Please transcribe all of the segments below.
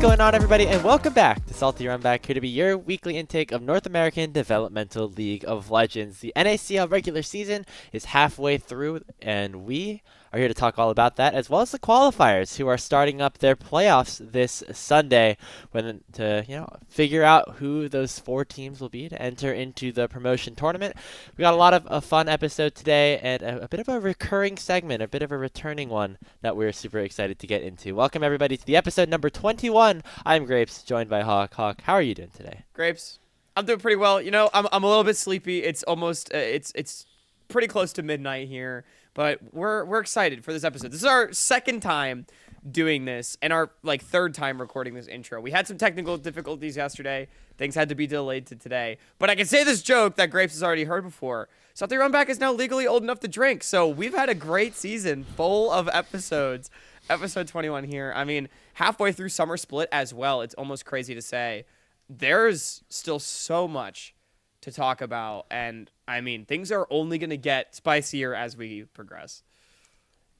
going on, everybody, and welcome back to Salty Runback, here to be your weekly intake of North American Developmental League of Legends. The NACL regular season is halfway through, and we are here to talk all about that, as well as the qualifiers, who are starting up their playoffs this Sunday, to figure out who those 4 teams will be to enter into the promotion tournament. We got a lot of a fun episode today, and a bit of a recurring segment, a bit of a returning one that we're super excited to get into. Welcome everybody to the episode number 21. I'm Grapes, joined by Hawk. Hawk, how are you doing today? Grapes, I'm doing pretty well. I'm a little bit sleepy. It's almost it's pretty close to midnight here. But we're excited for this episode. This is our second time doing this and our third time recording this intro. We had some technical difficulties yesterday. Things had to be delayed to today. But I can say this joke that Grapes has already heard before. Salty Runback is now legally old enough to drink. So we've had a great season full of episodes. Episode 21 here. I mean, halfway through summer split as well. It's almost crazy to say. There's still so much to talk about, and I mean, things are only going to get spicier as we progress.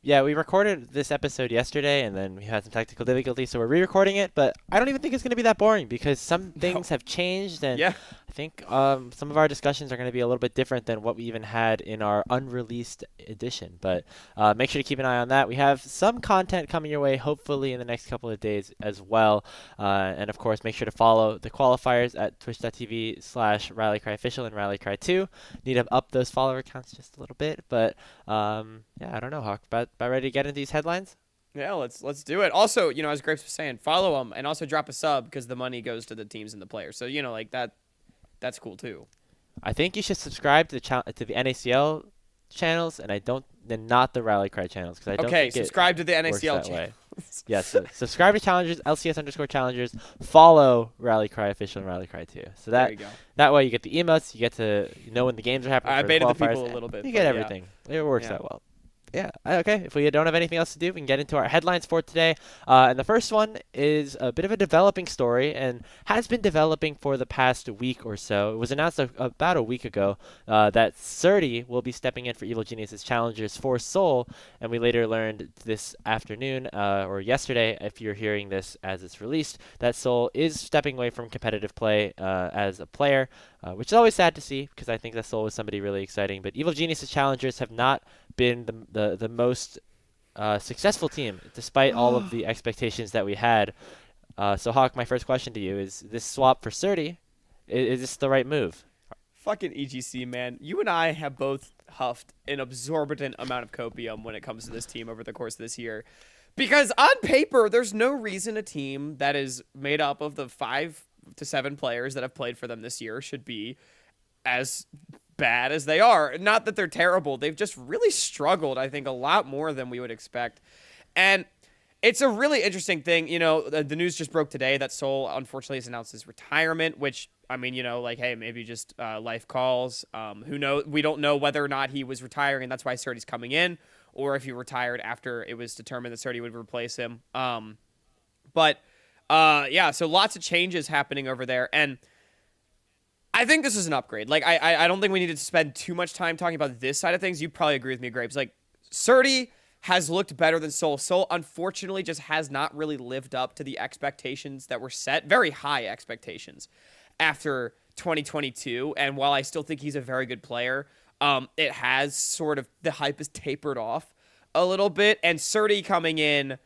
Yeah, we recorded this episode yesterday, and then we had some technical difficulties, so we're re-recording it, but I don't even think it's going to be that boring, because some things have changed, and yeah. I think some of our discussions are going to be a little bit different than what we even had in our unreleased edition, but make sure to keep an eye on that. We have some content coming your way, hopefully in the next couple of days as well, and of course, make sure to follow the qualifiers at twitch.tv/RallyCryOfficial and RallyCry2. Need to up those follower counts just a little bit, but yeah, I don't know, Hawk, about ready to get into these headlines? Yeah, let's do it. Also, as Grapes was saying, follow them and also drop a sub because the money goes to the teams and the players. So, that's cool too. I think you should subscribe to the NACL channels and not the Rally Cry channels, because I don't think subscribe to the NACL channels. Yes, so subscribe to Challengers, LCS_Challengers, follow Rally Cry Official and Rally Cry 2. So that way you get the emotes, you get to know when the games are happening. I baited the people a little bit. You get everything. Yeah. It works out well. Yeah, okay. If we don't have anything else to do, we can get into our headlines for today. And the first one is a bit of a developing story and has been developing for the past week or so. It was announced about a week ago that Salty will be stepping in for Evil Genius's challengers for Seoul, and we later learned this afternoon or yesterday, if you're hearing this as it's released, that Seoul is stepping away from competitive play as a player, which is always sad to see because I think that Seoul is somebody really exciting. But Evil Genius's challengers have not been the most successful team, despite all of the expectations that we had. So, Hawk, my first question to you is this swap for Salty, is this the right move? Fucking EGC, man. You and I have both huffed an exorbitant amount of copium when it comes to this team over the course of this year. Because on paper, there's no reason a team that is made up of the 5 to 7 players that have played for them this year should be as bad as they are. Not that they're terrible. They've just really struggled, I think, a lot more than we would expect. And it's a really interesting thing. The news just broke today that Seoul, unfortunately, has announced his retirement, which, I mean, hey, maybe just life calls. Who knows? We don't know whether or not he was retiring, and that's why Salty's coming in, or if he retired after it was determined that Salty would replace him. So lots of changes happening over there, and I think this is an upgrade. I don't think we need to spend too much time talking about this side of things. You probably agree with me, Grapes. Salty has looked better than Seoul. Seoul, unfortunately, just has not really lived up to the expectations that were set. Very high expectations after 2022. And while I still think he's a very good player, it has sort of, the hype has tapered off a little bit. And Salty coming in,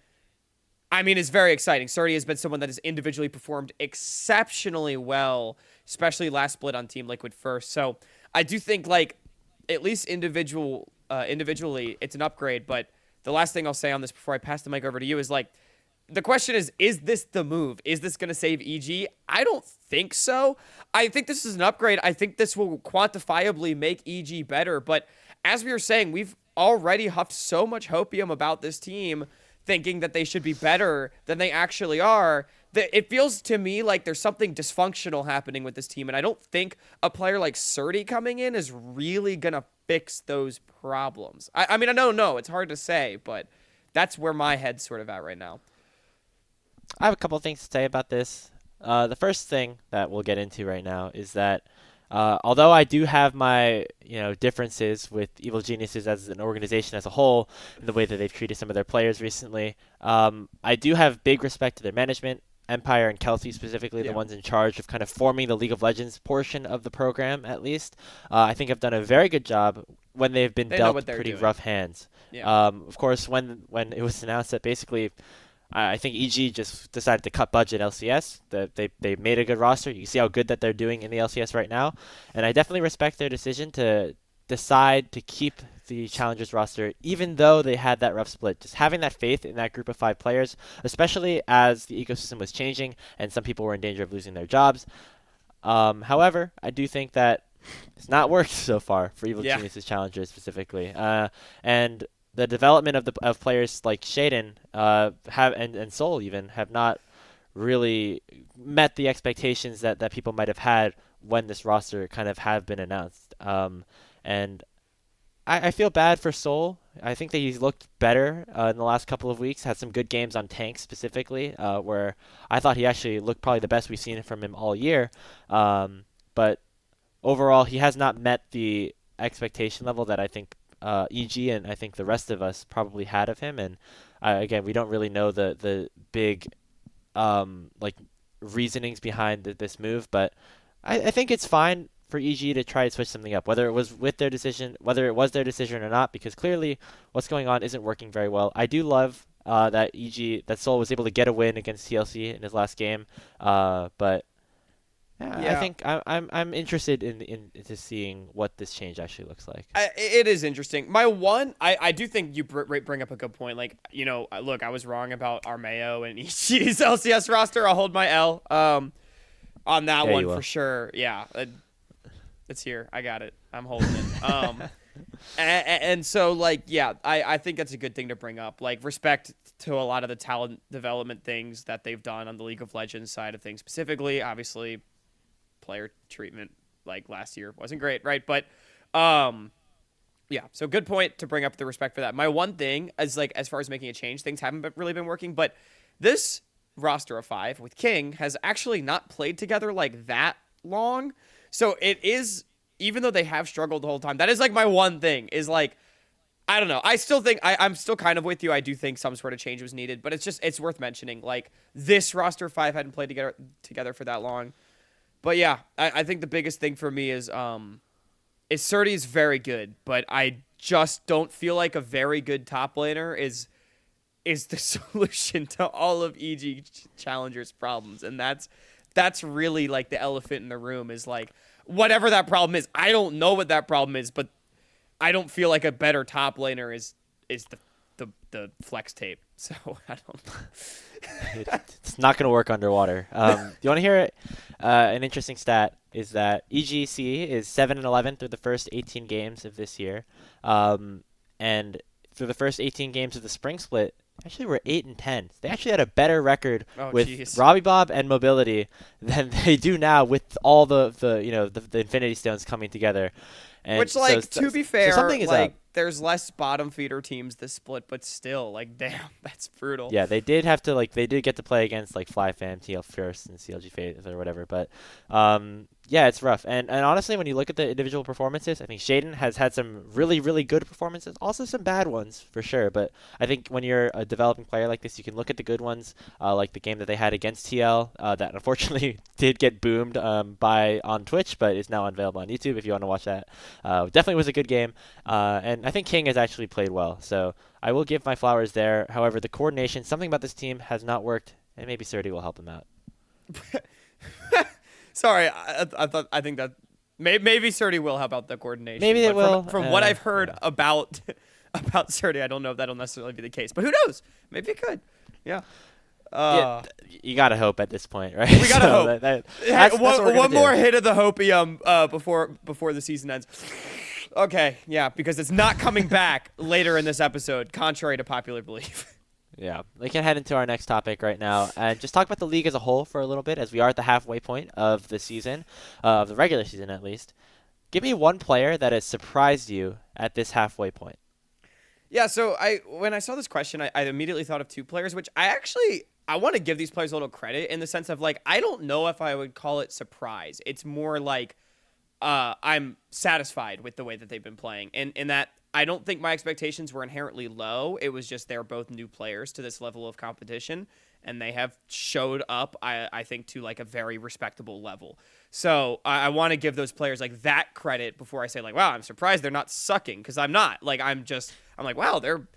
I mean, is very exciting. Salty has been someone that has individually performed exceptionally well, especially last split on Team Liquid first. So I do think, at least individually, it's an upgrade. But the last thing I'll say on this before I pass the mic over to you is, the question is this the move? Is this going to save EG? I don't think so. I think this is an upgrade. I think this will quantifiably make EG better. But as we were saying, we've already huffed so much hopium about this team, thinking that they should be better than they actually are, that it feels to me like there's something dysfunctional happening with this team, and I don't think a player like Salty coming in is really going to fix those problems. I mean, I don't know. It's hard to say, but that's where my head's sort of at right now. I have a couple of things to say about this. The first thing that we'll get into right now is that although I do have my differences with Evil Geniuses as an organization as a whole and the way that they've treated some of their players recently, I do have big respect to their management. Empire and Kelsey specifically, the Yeah. ones in charge of kind of forming the League of Legends portion of the program, at least, I think have done a very good job when they've been They know what dealt they're pretty doing. rough hands. Yeah. Of course, when it was announced that basically, I think EG just decided to cut budget LCS. They made a good roster. You can see how good that they're doing in the LCS right now, and I definitely respect their decision to decide to keep the Challengers roster, even though they had that rough split. Just having that faith in that group of 5 players, especially as the ecosystem was changing and some people were in danger of losing their jobs. However, I do think that it's not worked so far for Evil Yeah. Genius's Challengers specifically. And the development of players like Shaden have and Soul even have not really met the expectations that people might have had when this roster kind of have been announced. And I feel bad for Soul. I think that he's looked better in the last couple of weeks. Had some good games on tank specifically, where I thought he actually looked probably the best we've seen from him all year. But overall, he has not met the expectation level that I think EG and I think the rest of us probably had of him. And again, we don't really know the big like reasonings behind this move, but I think it's fine for EG to try to switch something up, whether it was their decision or not, because clearly what's going on isn't working very well. I do love that Soul was able to get a win against TLC in his last game, but yeah, I Yeah. think I'm interested into seeing what this change actually looks like. It is interesting. I do think you bring up a good point. Like, look, I was wrong about Armeo and EG's LCS roster. I'll hold my L on that Yeah, one you will. for sure. Yeah, it's here. I got it. I'm holding it. And so, like, yeah, I think that's a good thing to bring up. Like, respect to a lot of the talent development things that they've done on the League of Legends side of things specifically. Obviously, player treatment like last year wasn't great, right? But yeah, so good point to bring up the respect for that. My one thing is, like, as far as making a change, things haven't really been working, but this roster of 5 with King has actually not played together like that long. So it is, even though they have struggled the whole time, that is like my one thing is like, I don't know. I still think I'm still kind of with you. I do think some sort of change was needed, but it's worth mentioning. Like, this roster of 5 hadn't played together for that long. But yeah, I think the biggest thing for me is Surdy is very good, but I just don't feel like a very good top laner is the solution to all of EG Challengers' problems, and that's really like the elephant in the room is like whatever that problem is. I don't know what that problem is, but I don't feel like a better top laner is the flex tape. So I don't know. It's not going to work underwater. Do you want to hear it? An interesting stat is that EGC is 7-11 through the first 18 games of this year, and through the first 18 games of the spring split, actually we're 8-10. They actually had a better record Oh, with jeez. Robbie Bob and Mobility than they do now with all the Infinity Stones coming together. And Which, like, to be fair, something is like, up. there's less bottom feeder teams this split, but still, like, damn, that's brutal. Yeah, they did have to they did get to play against like FlyFam, TL First, and CLG Fate or whatever, but yeah, it's rough. And honestly, when you look at the individual performances, I think Shaden has had some really really good performances, also some bad ones for sure. But I think when you're a developing player like this, you can look at the good ones, like the game that they had against TL, that unfortunately did get boomed on Twitch, but is now available on YouTube if you want to watch that. Definitely was a good game, and I think King has actually played well. So I will give my flowers there. However, the coordination, something about this team has not worked, and maybe Surdy will help him out. Sorry, I think that maybe Surdy will help out the coordination. Maybe they but will. From what I've heard Yeah. about Surdy, I don't know if that'll necessarily be the case, but who knows? Maybe it could. Yeah. Yeah, you gotta hope at this point, right? We gotta So hope. that's what we're gonna One do. more hit of the hopium before the season ends. Okay, yeah, because it's not coming back later in this episode, contrary to popular belief. Yeah, we can head into our next topic right now and just talk about the league as a whole for a little bit, as we are at the halfway point of the season, of the regular season at least. Give me one player that has surprised you at this halfway point. Yeah, so when I saw this question, I immediately thought of 2 players, which I want to give these players a little credit in the sense of, like, I don't know if I would call it surprise. It's more like I'm satisfied with the way that they've been playing, and in that I don't think my expectations were inherently low. It was just they're both new players to this level of competition, and they have showed up, I think, to like a very respectable level. So I want to give those players like that credit before I say like, wow, I'm surprised they're not sucking, because I'm not. Like I'm like, wow, they're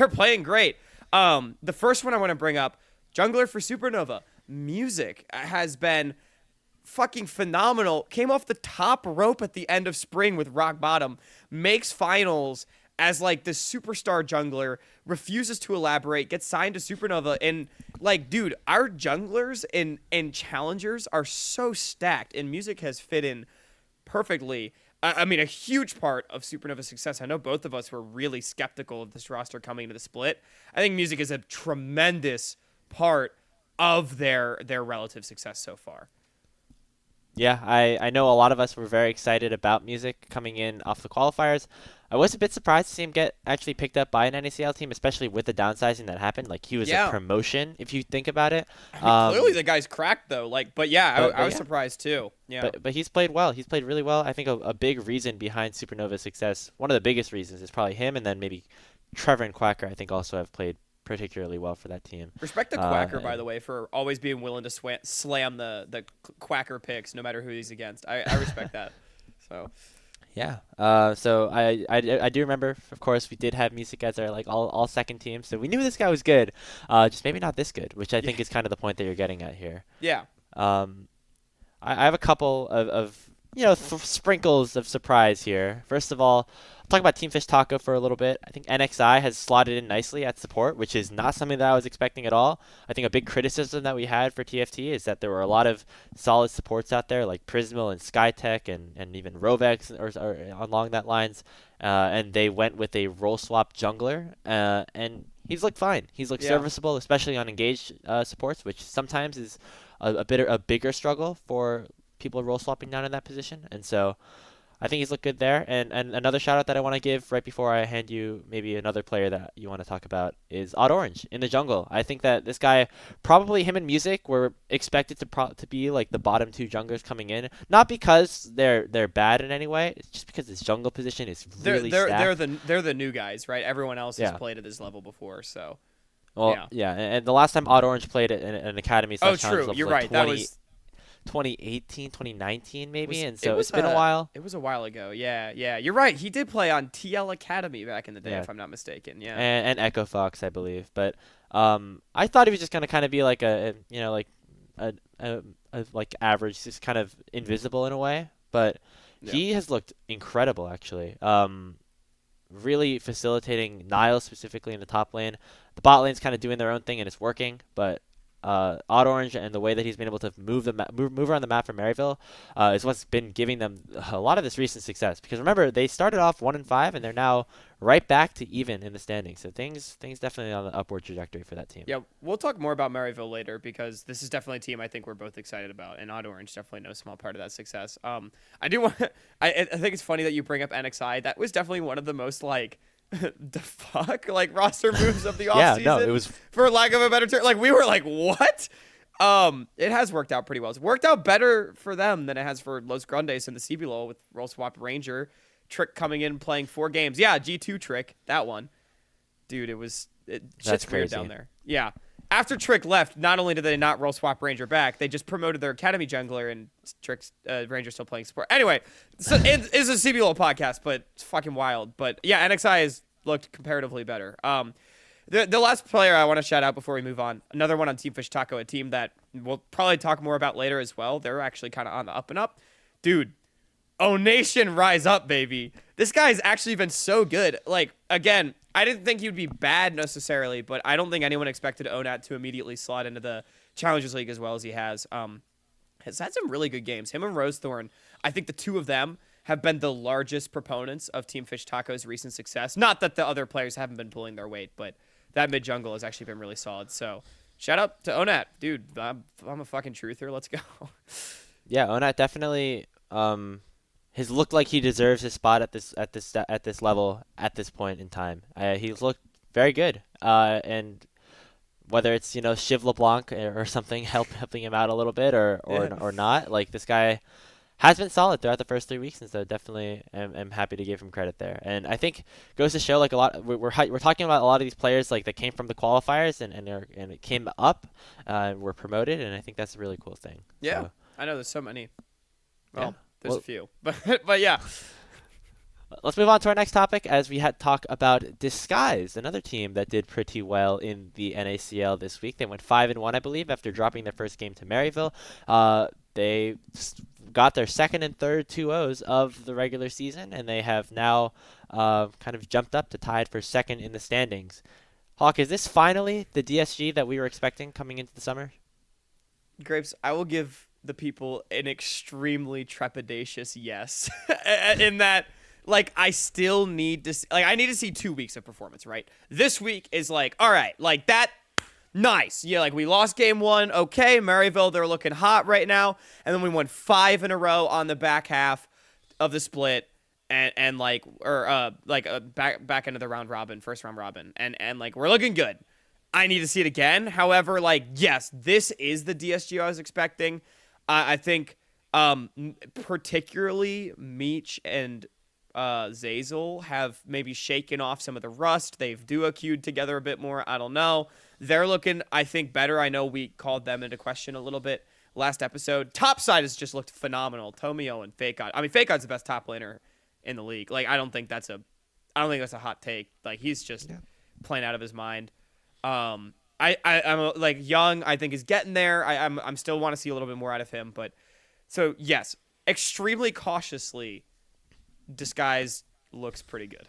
playing great. The first one I want to bring up, jungler for Supernova, Music has been fucking phenomenal. Came off the top rope at the end of spring with Rock Bottom, makes finals as like the superstar jungler, refuses to elaborate, gets signed to Supernova, and like, dude, our junglers and challengers are so stacked, and Music has fit in perfectly. I mean, a huge part of Supernova's success. I know both of us were really skeptical of this roster coming into the split. I think Music is a tremendous part of their relative success so far. Yeah, I know a lot of us were very excited about Music coming in off the qualifiers. I was a bit surprised to see him get actually picked up by an NACL team, especially with the downsizing that happened. Like, he was a promotion, if you think about it. I mean, clearly the guy's cracked, though. Like, but yeah, I was surprised, too. Yeah. But he's played well. He's played really well. I think a big reason behind Supernova's success, one of the biggest reasons, is probably him, and then maybe Trevor and Quacker, I think, also have played particularly well for that team. Respect to Quacker, by the way, for always being willing to slam the Quacker picks, no matter who he's against. I respect that. So. Yeah. So I do remember, of course, we did have Music as our like all second team, so we knew this guy was good. Just maybe not this good, which I think is kind of the point that you're getting at here. Yeah. I have a couple of sprinkles of surprise here. First of all, I'll talk about Team Fish Taco for a little bit. I think NXI has slotted in nicely at support, which is not something that I was expecting at all. I think a big criticism that we had for TFT is that there were a lot of solid supports out there, like Prismal and Skytech and even Rovex or along that lines, and they went with a role swap jungler, and he's looked fine. He's looked serviceable, especially on engaged supports, which sometimes is a bigger struggle for people role swapping down in that position. And so I think he's looked good there. And another shout out that I want to give right before I hand you maybe another player that you want to talk about is Odd Orange in the jungle. I think that this guy, probably him and Music, were expected to be like the bottom two junglers coming in. Not because they're bad in any way. It's just because this jungle position is really stacked. They're the new guys, right? Everyone else has played at this level before, so. Well, yeah. And the last time Odd Orange played at an academy challenge level, you're right. That was 2018, 2019 maybe, and so it's been a while. It was a while ago. Yeah. You're right. He did play on TL Academy back in the day, if I'm not mistaken. Yeah. And Echo Fox, I believe. But I thought he was just gonna kind of be like a like average, just kind of invisible in a way. But he has looked incredible, actually. Really facilitating NACL specifically in the top lane. The bot lane's kind of doing their own thing and it's working, but Odd Orange and the way that he's been able to move around the map for Maryville is what's been giving them a lot of this recent success. Because remember, they started off 1-5 and they're now right back to even in the standings. So things definitely on the upward trajectory for that team. Yeah, we'll talk more about Maryville later because this is definitely a team I think we're both excited about, and Odd Orange definitely no small part of that success. I do want I think it's funny that you bring up NXI. That was definitely one of the most like the fuck like roster moves of the offseason. Yeah, no, it was, for lack of a better term. Like we were like, what? It has worked out pretty well. It's worked out better for them than it has for Los Grandes and the CBLOL with Role Swap Ranger. Trick coming in playing 4 games. Yeah, G2 Trick, that one. Dude, shit's weird down there. Yeah. After Trick left, not only did they not Role Swap Ranger back, they just promoted their Academy jungler and Trick's Ranger still playing support. Anyway, so it's a CBLOL podcast, but it's fucking wild. But yeah, NXI has looked comparatively better. The last player I want to shout out before we move on, another one on Team Fish Taco, a team that we'll probably talk more about later as well. They're actually kind of on the up and up. Dude, O Nation rise up, baby. This guy's actually been so good. Like, again, I didn't think he would be bad necessarily, but I don't think anyone expected ONAT to immediately slot into the Challengers League as well as he has. Has had some really good games. Him and Rosethorn, I think the two of them have been the largest proponents of Team Fish Taco's recent success. Not that the other players haven't been pulling their weight, but that mid jungle has actually been really solid. So shout out to ONAT. Dude, I'm a fucking truther. Let's go. Yeah, ONAT definitely has looked like he deserves his spot at this level at this point in time. He's looked very good, and whether it's Shiv LeBlanc or something helping him out a little bit or not, like this guy has been solid throughout the first 3 weeks, and so definitely am happy to give him credit there. And I think goes to show like a lot. We're talking about a lot of these players like that came from the qualifiers and it came up, and were promoted, and I think that's a really cool thing. Yeah, So, I know there's so many. Well, yeah. there's a Well, few, but yeah. let's move on to our next topic as we had talk about Disguise, another team that did pretty well in the NACL this week. They went 5-1, I believe, after dropping their first game to Maryville. They got their second and third 2-0s of the regular season, and they have now kind of jumped up to tied for second in the standings. Hawk, is this finally the DSG that we were expecting coming into the summer? Grapes, I will give the people an extremely trepidatious yes. In that, like, I still need to see, like, I need to see 2 weeks of performance, right? This week is like, all right, like that, nice. Yeah, like we lost game 1, okay. Maryville, they're looking hot right now, and then we won 5 in a row on the back half of the split. And like back into the first round robin, and like we're looking good. I need to see it again. However, like yes, this is the DSG I was expecting. I think particularly Meech and Zazel have maybe shaken off some of the rust. They've duo-queued together a bit more. I don't know. They're looking, I think, better. I know we called them into question a little bit last episode. Top side has just looked phenomenal. Tomio and Fakod. I mean, Fakod's the best top laner in the league. Like I don't think that's a hot take. Like he's just playing out of his mind. I'm like Young. I think is getting there. I'm still want to see a little bit more out of him. But so yes, extremely cautiously, Disguise looks pretty good.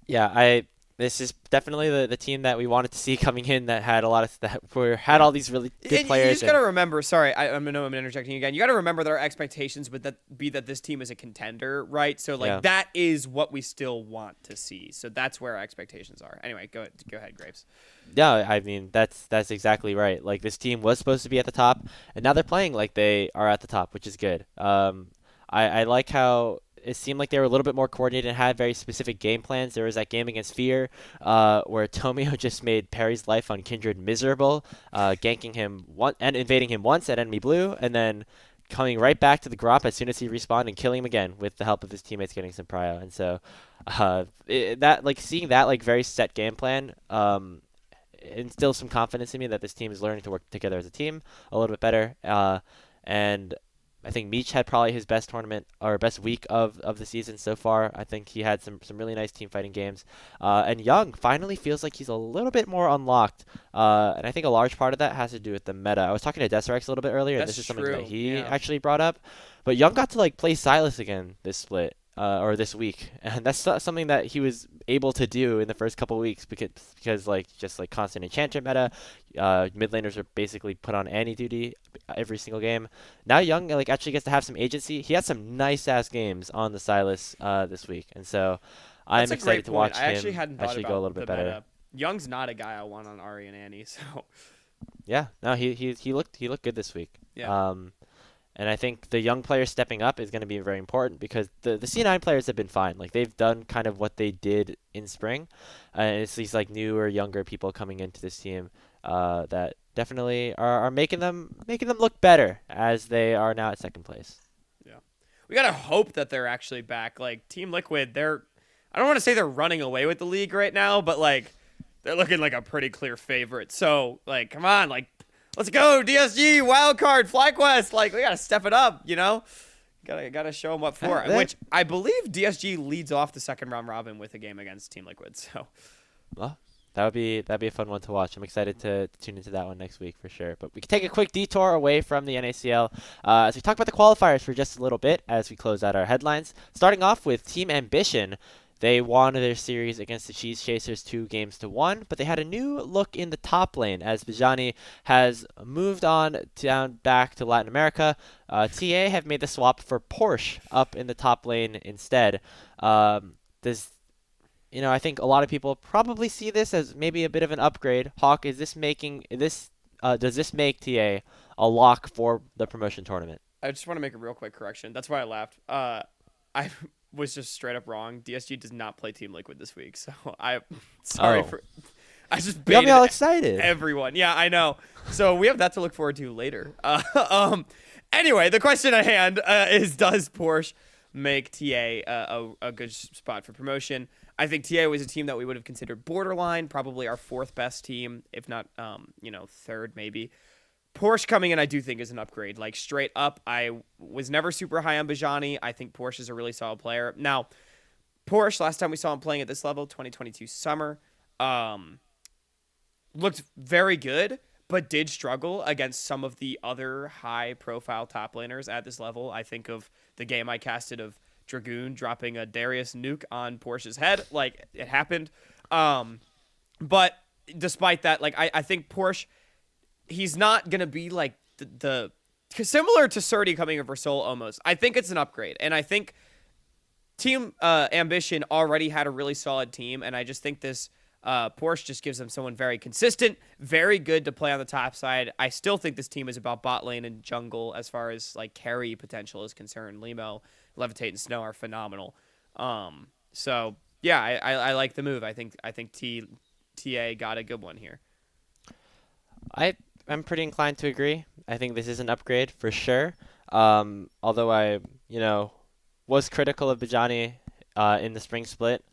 Yeah, this is definitely the team that we wanted to see coming in that had a lot of had all these really good And players. you just gotta remember. Sorry, I know I'm interjecting again. You gotta remember that our expectations would be that this team is a contender, right? So like that is what we still want to see. So that's where our expectations are. Anyway, go ahead, Grapes. Yeah, I mean that's exactly right. Like this team was supposed to be at the top, and now they're playing like they are at the top, which is good. I like how it seemed like they were a little bit more coordinated and had very specific game plans. There was that game against Fear, where Tomio just made Perry's life on Kindred miserable, ganking him and invading him once at enemy blue, and then coming right back to the Grop as soon as he respawned and killing him again with the help of his teammates getting some prio. And so, seeing that like very set game plan, instills some confidence in me that this team is learning to work together as a team a little bit better. And I think Meech had probably his best tournament or best week of the season so far. I think he had some really nice team fighting games. And Young finally feels like he's a little bit more unlocked. And I think a large part of that has to do with the meta. I was talking to Deserex a little bit earlier, and this is something that he actually brought up. But Young got to like play Silas again this split. Or this week, and that's something that he was able to do in the first couple of weeks because like just like constant enchantress meta, mid laners are basically put on Annie duty every single game. Now Young like actually gets to have some agency. He had some nice ass games on the Silas this week, and so I'm excited to watch him actually go a little bit better. Meta. Young's not a guy I want on Ari and Annie, so yeah, no, he looked good this week. Yeah. And I think the young players stepping up is going to be very important because the C9 players have been fine. Like they've done kind of what they did in spring. And it's these like newer, younger people coming into this team that definitely are making them look better as they are now at second place. Yeah. We got to hope that they're actually back. Like Team Liquid, I don't want to say they're running away with the league right now, but like they're looking like a pretty clear favorite. So like, come on, like, let's go, DSG, wildcard, FlyQuest. Like, we got to step it up, you know? Gotta show them what for. Which I believe DSG leads off the second round robin with a game against Team Liquid. So, well, that'd be a fun one to watch. I'm excited to tune into that one next week for sure. But we can take a quick detour away from the NACL as we talk about the qualifiers for just a little bit as we close out our headlines. Starting off with Team Ambition. They won their series against the Cheese Chasers 2-1, but they had a new look in the top lane as Bijani has moved on down back to Latin America. TA have made the swap for Porsche up in the top lane instead. I think a lot of people probably see this as maybe a bit of an upgrade. Hawk, does this make TA a lock for the promotion tournament? I just want to make a real quick correction. That's why I laughed. I was just straight up wrong. DSG does not play Team Liquid this week, so I'm sorry for. I just You got me baited all excited. everyone. Yeah, I know. So we have that to look forward to later. Anyway, the question at hand is: does Porsche make TA a good spot for promotion? I think TA was a team that we would have considered borderline, probably our fourth best team, if not, third maybe. Porsche coming in, I do think is an upgrade. Like straight up, I was never super high on Bajani. I think Porsche is a really solid player. Now, Porsche, last time we saw him playing at this level, 2022 summer, looked very good, but did struggle against some of the other high-profile top laners at this level. I think of the game I casted of Dragoon dropping a Darius nuke on Porsche's head. Like, it happened. But despite that, like, I think Porsche, he's not going to be like the similar to Surdy coming in for Soul almost. I think it's an upgrade. And I think Team Ambition already had a really solid team. And I just think this Porsche just gives them someone very consistent, very good to play on the top side. I still think this team is about bot lane and jungle as far as like carry potential is concerned. Limo, Levitate, and Snow are phenomenal. So yeah, I like the move. I think TA got a good one here. I'm pretty inclined to agree. I think this is an upgrade for sure. Although I, was critical of Bajani in the spring split,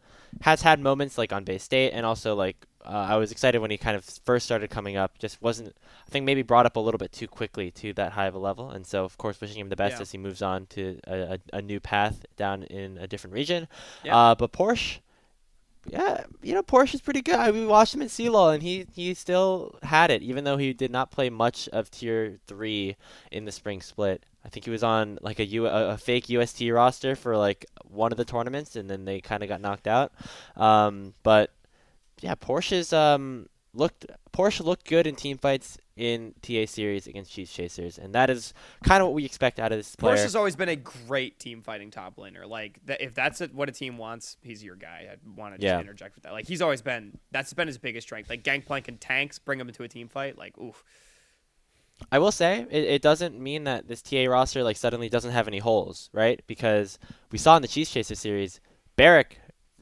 has had moments like on Bay State, and also like I was excited when he kind of first started coming up. Just wasn't, I think, maybe brought up a little bit too quickly to that high of a level. And so, of course, wishing him the best as he moves on to a new path down in a different region. Yeah. But Porsche. Yeah, Porsche is pretty good. We watched him in CLOL, and he still had it, even though he did not play much of Tier 3 in the spring split. I think he was on like a fake UST roster for like one of the tournaments, and then they kind of got knocked out. But yeah, Porsche looked good in team fights in TA series against Chiefs Chasers, and that is kind of what we expect out of this player. Porsche has always been a great team fighting top laner. Like if that's what a team wants, he's your guy. I want to just interject with that. Like he's always been, that's been his biggest strength. Like Gangplank and tanks, bring him into a team fight. Like oof. I will say it doesn't mean that this TA roster like suddenly doesn't have any holes, right? Because we saw in the Chiefs Chaser series, Barrick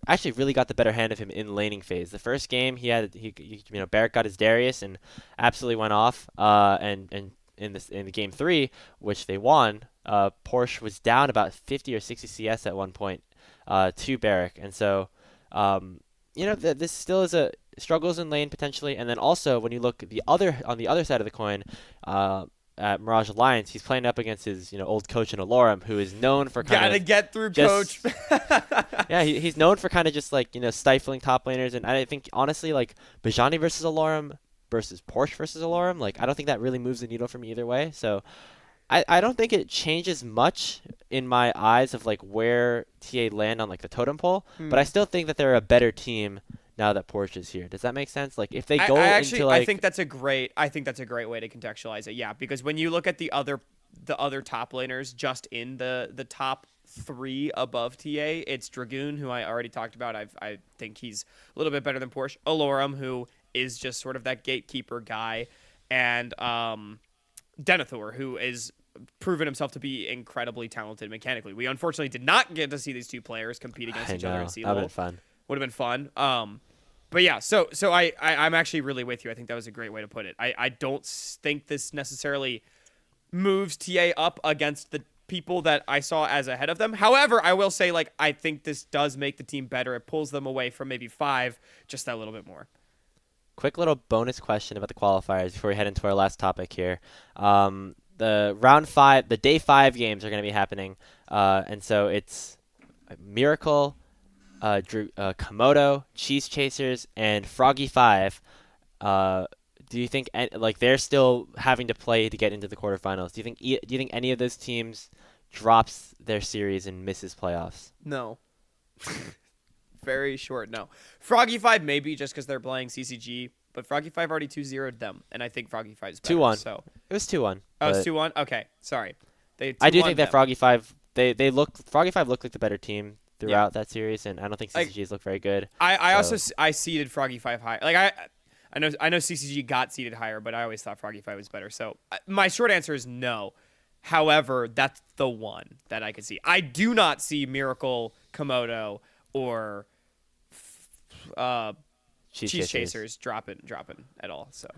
actually really got the better hand of him in laning phase. The first game Barrick got his Darius and absolutely went off. And in the game 3, which they won, Porsche was down about 50 or 60 CS at one point to Barrick, and so this still is a struggles in lane potentially. And then also when you look at on the other side of the coin, at Mirage Alliance, he's playing up against his old coach in Alorum, who is known for gotta get through coach. Yeah, he's known for kind of just like stifling top laners, and I think honestly like Bajani versus Alorum versus Porsche versus Alorum, like I don't think that really moves the needle for me either way. So I don't think it changes much in my eyes of like where TA land on like the totem pole, but I still think that they're a better team now that Porsche is here. Does that make sense? Like if they go into like, I think that's a great way to contextualize it. Yeah, because when you look at the other top laners just in the top 3 above TA, it's Dragoon, who I already talked about. I think he's a little bit better than Porsche. Alorum, who is just sort of that gatekeeper guy, and Denethor, who is proven himself to be incredibly talented mechanically. We unfortunately did not get to see these two players compete against each other in CLOL. That would have been fun. Would have been fun. But yeah, so I'm actually really with you. I think that was a great way to put it. I don't think this necessarily moves TA up against the people that I saw as ahead of them. However, I will say, like, I think this does make the team better. It pulls them away from maybe 5 just that little bit more. Quick little bonus question about the qualifiers before we head into our last topic here. The day 5 games are going to be happening, and so it's Miracle, Komodo, Cheese Chasers, and Froggy 5. Do you think like they're still having to play to get into the quarterfinals? Do you think any of those teams drops their series and misses playoffs? No. Very short no. Froggy 5 maybe just because they're playing CCG, but Froggy 5 already 2-0'd them, and I think Froggy 5 is better. 2-1. So it was 2-1. Oh, it's 2-1? Okay, sorry. I do think that Froggy 5 Froggy 5 looked like the better team throughout that series, and I don't think CCG's look very good. I seeded Froggy 5 high. Like I know CCG got seeded higher, but I always thought Froggy 5 was better. So my short answer is no. However, that's the one that I could see. I do not see Miracle, Komodo, or Cheese Chasers dropping at all. So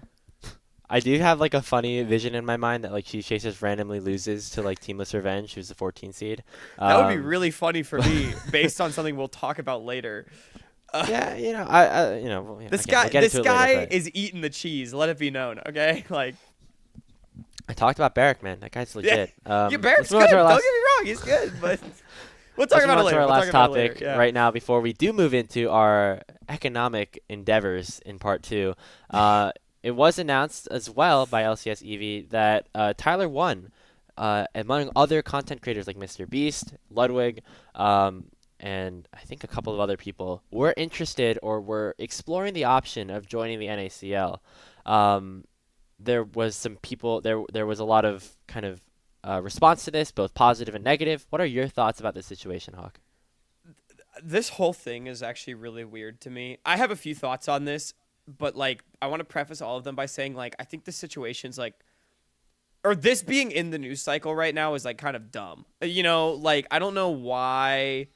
I do have like a funny vision in my mind that like Cheese Chasers randomly loses to like Teamless Revenge, who's the 14 seed. that would be really funny for me, based on something we'll talk about later. Yeah, you know, I you know, this again, guy, we'll get this into it guy later, but is eating the cheese. Let it be known, okay? Like, I talked about Barrick, man. That guy's legit. yeah, Barrett's let's move good. on to our Don't last, get me wrong, he's good, but we'll talk let's move about it on to later. our We'll last talk about it topic later. Yeah. right now before we do move into our economic endeavors in part 2. It was announced as well by LCS EV that Tyler won, among other content creators like Mr. Beast, Ludwig, and I think a couple of other people were interested or were exploring the option of joining the NACL. There was some people there was a lot of kind of response to this, both positive and negative. What are your thoughts about this situation, Hawk? This whole thing is actually really weird to me. I have a few thoughts on this, but like I want to preface all of them by saying like I think the situation's like, or this being in the news cycle right now is like kind of dumb. You know, like I don't know why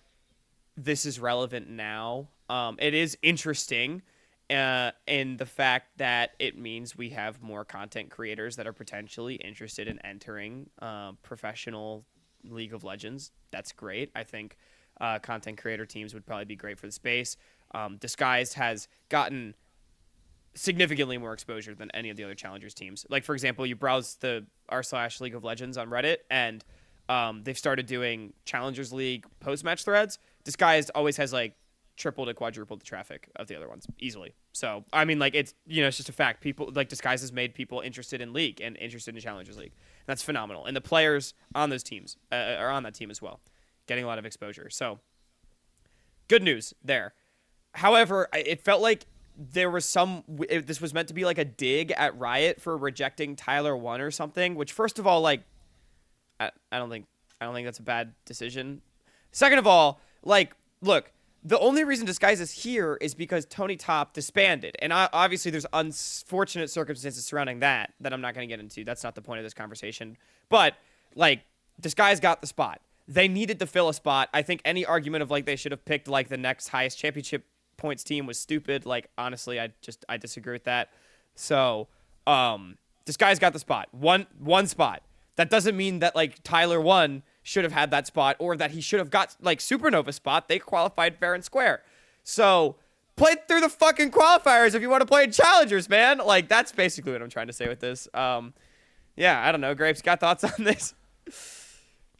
this is relevant now. It is interesting, in the fact that it means we have more content creators that are potentially interested in entering professional League of Legends. That's great. I think content creator teams would probably be great for the space. Disguised has gotten significantly more exposure than any of the other challengers teams. Like, for example, you browse the r/League of Legends on Reddit, and they've started doing Challengers League post-match threads. Disguised always has like triple to quadruple the traffic of the other ones easily. So I mean, like it's it's just a fact. People like Disguised has made people interested in League and interested in Challengers League. And that's phenomenal. And the players on those teams are on that team as well, getting a lot of exposure. So good news there. However, it felt like there was this was meant to be like a dig at Riot for rejecting Tyler 1 or something, which first of all, like, I don't think that's a bad decision. Second of all, like, look, the only reason Disguise is here is because Tony Top disbanded. And obviously there's unfortunate circumstances surrounding that I'm not going to get into. That's not the point of this conversation. But, like, Disguise got the spot. They needed to fill a spot. I think any argument of, like, they should have picked, like, the next highest championship points team was stupid. Like, honestly, I disagree with that. So, Disguise got the spot. One spot. That doesn't mean that, like, Tyler 1 should have had that spot or that he should have got, like, Supernova spot. They qualified fair and square. So, play through the fucking qualifiers if you want to play in Challengers, man. Like, that's basically what I'm trying to say with this. Yeah, I don't know. Grapes, got thoughts on this?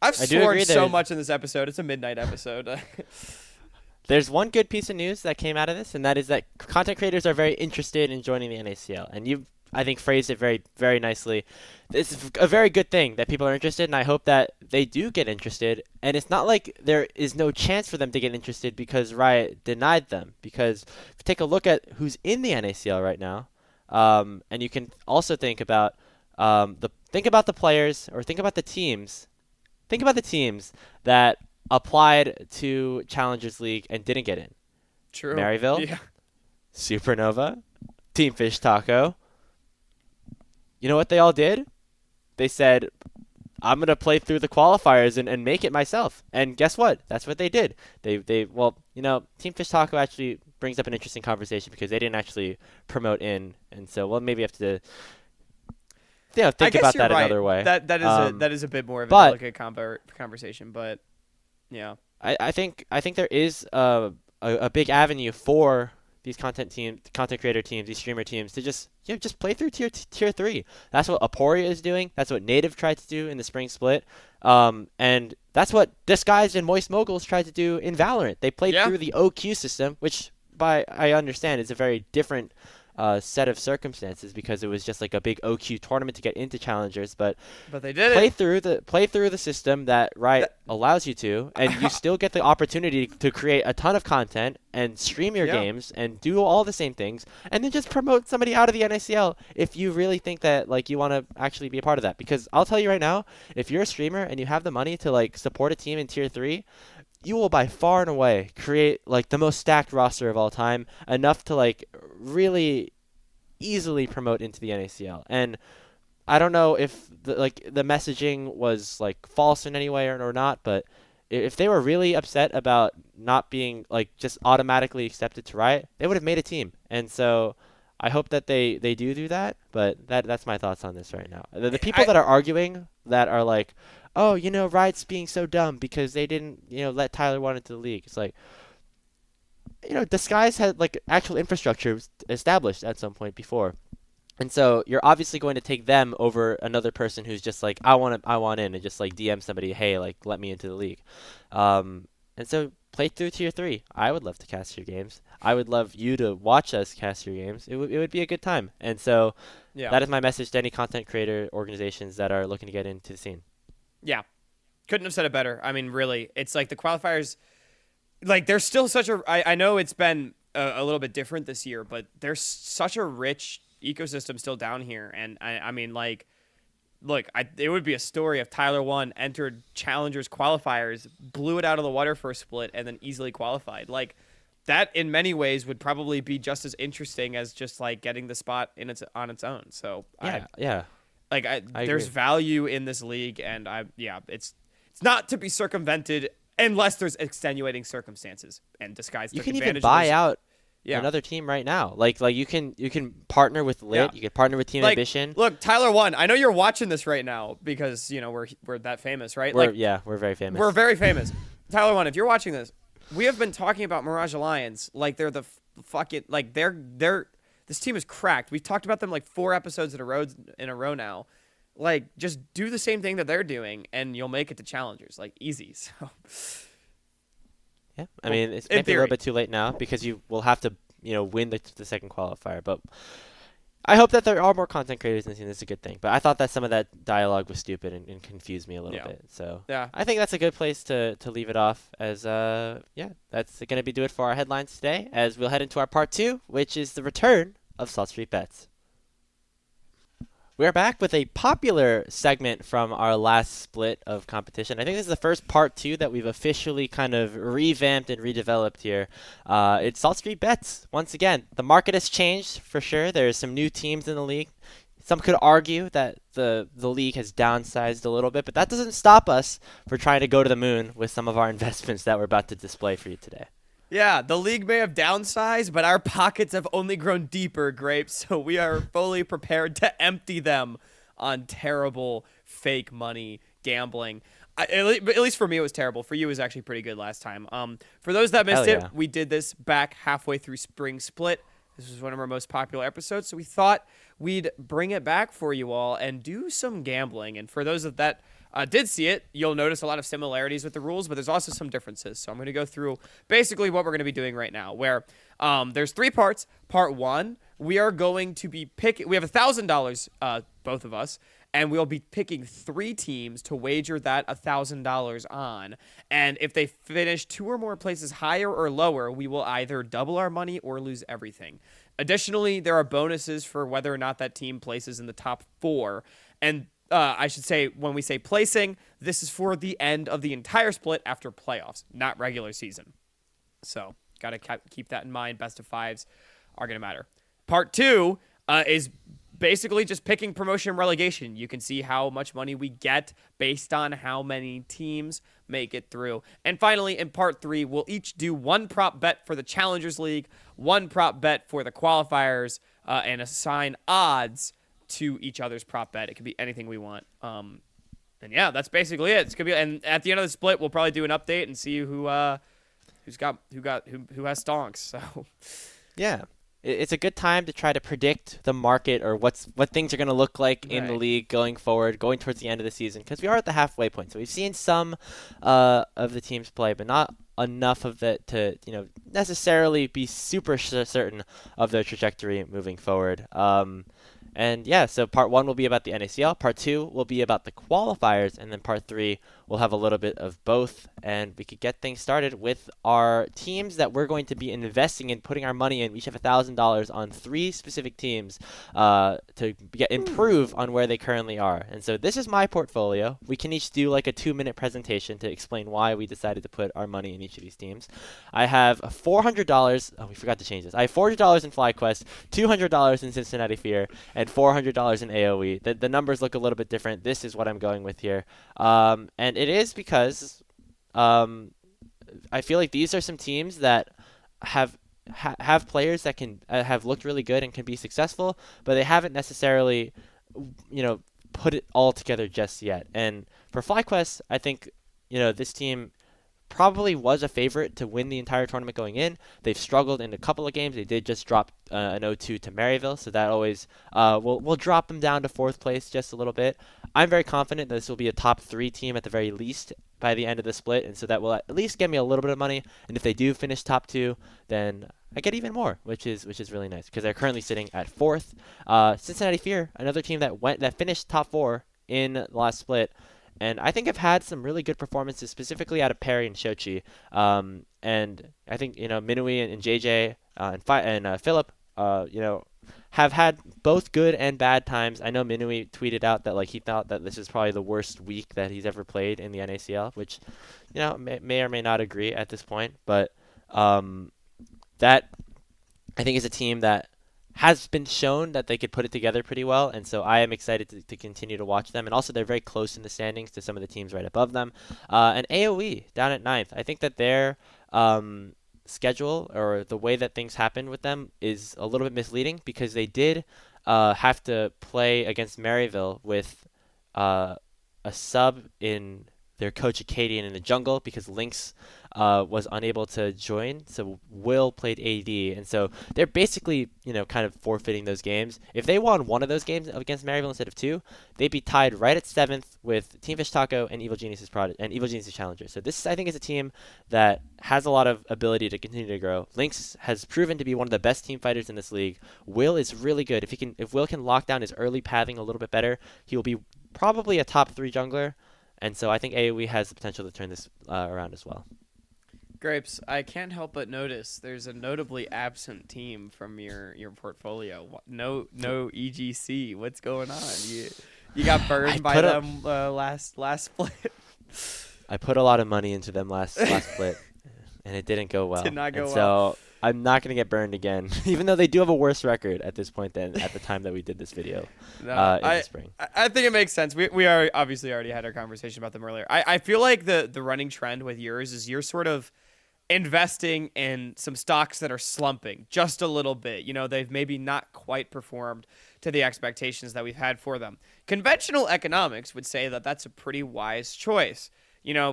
I've sworn so much in this episode. It's a midnight episode. There's one good piece of news that came out of this, and that is that content creators are very interested in joining the NACL. And you've, I think, phrased it very, very nicely. This is a very good thing that people are interested, and I hope that they do get interested. And it's not like there is no chance for them to get interested because Riot denied them. Because if you take a look at who's in the NACL right now, and you can also think about the players, or think about the teams. Think about the teams that applied to Challengers League and didn't get in. True. Maryville, yeah. Supernova, Team Fish Taco. You know what they all did? They said, I'm going to play through the qualifiers and make it myself. And guess what? That's what they did. Well, Team Fish Taco actually brings up an interesting conversation because they didn't actually promote in. And so, well, maybe you have to think about that another way. That is a bit more of a delicate conversation, but yeah. I think there is a big avenue for these content creator teams, these streamer teams to just play through tier 3. That's what Aporia is doing. That's what Native tried to do in the spring split. And that's what Disguised and Moist Moguls tried to do in Valorant. They played through the OQ system, which I understand is a very different set of circumstances because it was just like a big OQ tournament to get into Challengers, but they did play through the system that Riot allows you to, and you still get the opportunity to create a ton of content and stream your games and do all the same things, and then just promote somebody out of the NACL if you really think that like you want to actually be a part of that. Because I'll tell you right now, if you're a streamer and you have the money to like support a team in tier 3, you will by far and away create like the most stacked roster of all time, enough to like really easily promote into the NACL. And I don't know if the messaging was like false in any way or not, but If they were really upset about not being like just automatically accepted to Riot, they would have made a team. And so I hope that they do that. But that's my thoughts on this right now. The people I that are arguing that are like, oh, Riot's being so dumb because they didn't let Tyler 1 into the league. It's like, Disguise had like actual infrastructure established at some point before. And so you're obviously going to take them over another person who's just like, I want in, and just like DM somebody, hey, like let me into the league. And so play through tier 3. I would love to cast your games. I would love you to watch us cast your games. It would be a good time. And so yeah that is my message to any content creator organizations that are looking to get into the scene. yeah couldn't have said it better. I mean, really, it's like the qualifiers. Like, there's still such a. I know it's been a little bit different this year, but there's such a rich ecosystem still down here, and I mean, like, look, it would be a story if Tyler 1 entered Challengers qualifiers, blew it out of the water for a split, and then easily qualified. Like, that in many ways would probably be just as interesting as just like getting the spot on its own. So Yeah. like I there's agree. value in this league, and it's not to be circumvented unless there's extenuating circumstances, and Disguise You took can even advantage buy of those. out Yeah. another team right now. Like you can partner with Lit. Yeah. You can partner with Team Like, Ambition. look, Tyler 1, I know you're watching this right now because, we're that famous, right? We're Like, we're very famous. we're very famous. Tyler 1, if you're watching this, we have been talking about Mirage Alliance like they're the fucking, like they're this team is cracked. We've talked about them like 4 episodes in a row now. Like, just do the same thing that they're doing and you'll make it to Challengers, like easy. So Yeah, I mean, it's in maybe a little theory. bit too late now because you will have to, win the second qualifier. But I hope that there are more content creators in the scene. That's a good thing. But I thought that some of that dialogue was stupid and confused me a little Yeah. bit. So Yeah. I think that's a good place to leave it off. As that's gonna do it for our headlines today. As we'll head into our part 2, which is the return of Salt Street Bets. We're back with a popular segment from our last split of competition. I think this is the first part 2 that we've officially kind of revamped and redeveloped here. It's Salt Street Bets. Once again, the market has changed for sure. There's some new teams in the league. Some could argue that the league has downsized a little bit, but that doesn't stop us for trying to go to the moon with some of our investments that we're about to display for you today. Yeah, the league may have downsized, but our pockets have only grown deeper, Grapes, so we are fully prepared to empty them on terrible fake money gambling. At least for me, it was terrible. For you, it was actually pretty good last time. For those that missed Hell it, yeah. we did this back halfway through Spring Split. This was one of our most popular episodes, so we thought we'd bring it back for you all and do some gambling. And for those that did see it, you'll notice a lot of similarities with the rules, but there's also some differences. So I'm going to go through basically what we're going to be doing right now, where there's 3 parts. Part 1, we are going to be picking. We have $1,000, both of us, and we'll be picking 3 teams to wager that $1,000 on. And if they finish 2 or more places higher or lower, we will either double our money or lose everything. Additionally, there are bonuses for whether or not that team places in the top 4. And I should say, when we say placing, this is for the end of the entire split after playoffs, not regular season. So, got to keep that in mind. Best of 5s are going to matter. Part 2 is basically just picking promotion and relegation. You can see how much money we get based on how many teams make it through. And finally, in part 3, we'll each do 1 prop bet for the Challengers League, 1 prop bet for the qualifiers, and assign odds to each other's prop bet. It could be anything we want. And yeah, that's basically it. It's gonna be, and at the end of the split, we'll probably do an update and see who has stonks. So Yeah. It's a good time to try to predict the market or what things are going to look like in the Right. league going forward, going towards the end of the season, because we are at the halfway point. So we've seen some of the teams play, but not enough of it to necessarily be super certain of their trajectory moving forward. And yeah, so part 1 will be about the NACL, part 2 will be about the qualifiers, and then part 3 will have a little bit of both. And we could get things started with our teams that we're going to be investing in, putting our money in. We each have $1,000 on 3 specific teams to improve on where they currently are. And so this is my portfolio. We can each do like a 2-minute presentation to explain why we decided to put our money in each of these teams. I have $400. Oh, we forgot to change this. I have $400 in FlyQuest, $200 in Cincinnati Fear, and $400 in AOE. The numbers look a little bit different. This is what I'm going with here. And it is because I feel like these are some teams that have players that can have looked really good and can be successful, but they haven't necessarily, put it all together just yet. And for FlyQuest, I think, this team probably was a favorite to win the entire tournament going in. They've struggled in a couple of games. They did just drop an 0-2 to Maryville, so that always will drop them down to fourth place just a little bit. I'm very confident that this will be a top 3 team at the very least by the end of the split, and so that will at least get me a little bit of money. And if they do finish top 2, then I get even more, which is really nice because they're currently sitting at fourth. Cincinnati Fear, another team that finished top 4 in the last split. And I think I've had some really good performances, specifically out of Perry and Shochi. And I think, Minui and JJ and Philip, have had both good and bad times. I know Minui tweeted out that he thought that this is probably the worst week that he's ever played in the NACL, which, may or may not agree at this point. But that I think is a team that has been shown that they could put it together pretty well, and so I am excited to continue to watch them. And also, they're very close in the standings to some of the teams right above them. And AOE down at 9th, I think that their schedule or the way that things happen with them is a little bit misleading because they did have to play against Maryville with a sub in their coach Acadian in the jungle because Lynx was unable to join, so Will played AD, and so they're basically, kind of forfeiting those games. If they won one of those games against Maryville instead of 2, they'd be tied right at 7th with Team Fish Taco and Evil Genius's Challenger. So this, I think, is a team that has a lot of ability to continue to grow. Lynx has proven to be one of the best team fighters in this league. Will is really good. If Will can lock down his early pathing a little bit better, he will be probably a top 3 jungler. And so I think AoE has the potential to turn this around as well. Grapes, I can't help but notice there's a notably absent team from your portfolio. No EGC. What's going on? You got burned by them last split. I put a lot of money into them last split, and it didn't go well. Did not go well. So I'm not going to get burned again, even though they do have a worse record at this point than at the time that we did this video in the spring. I think it makes sense. We are obviously already had our conversation about them earlier. I feel like the running trend with yours is you're sort of investing in some stocks that are slumping just a little bit. They've maybe not quite performed to the expectations that we've had for them. Conventional economics would say that that's a pretty wise choice.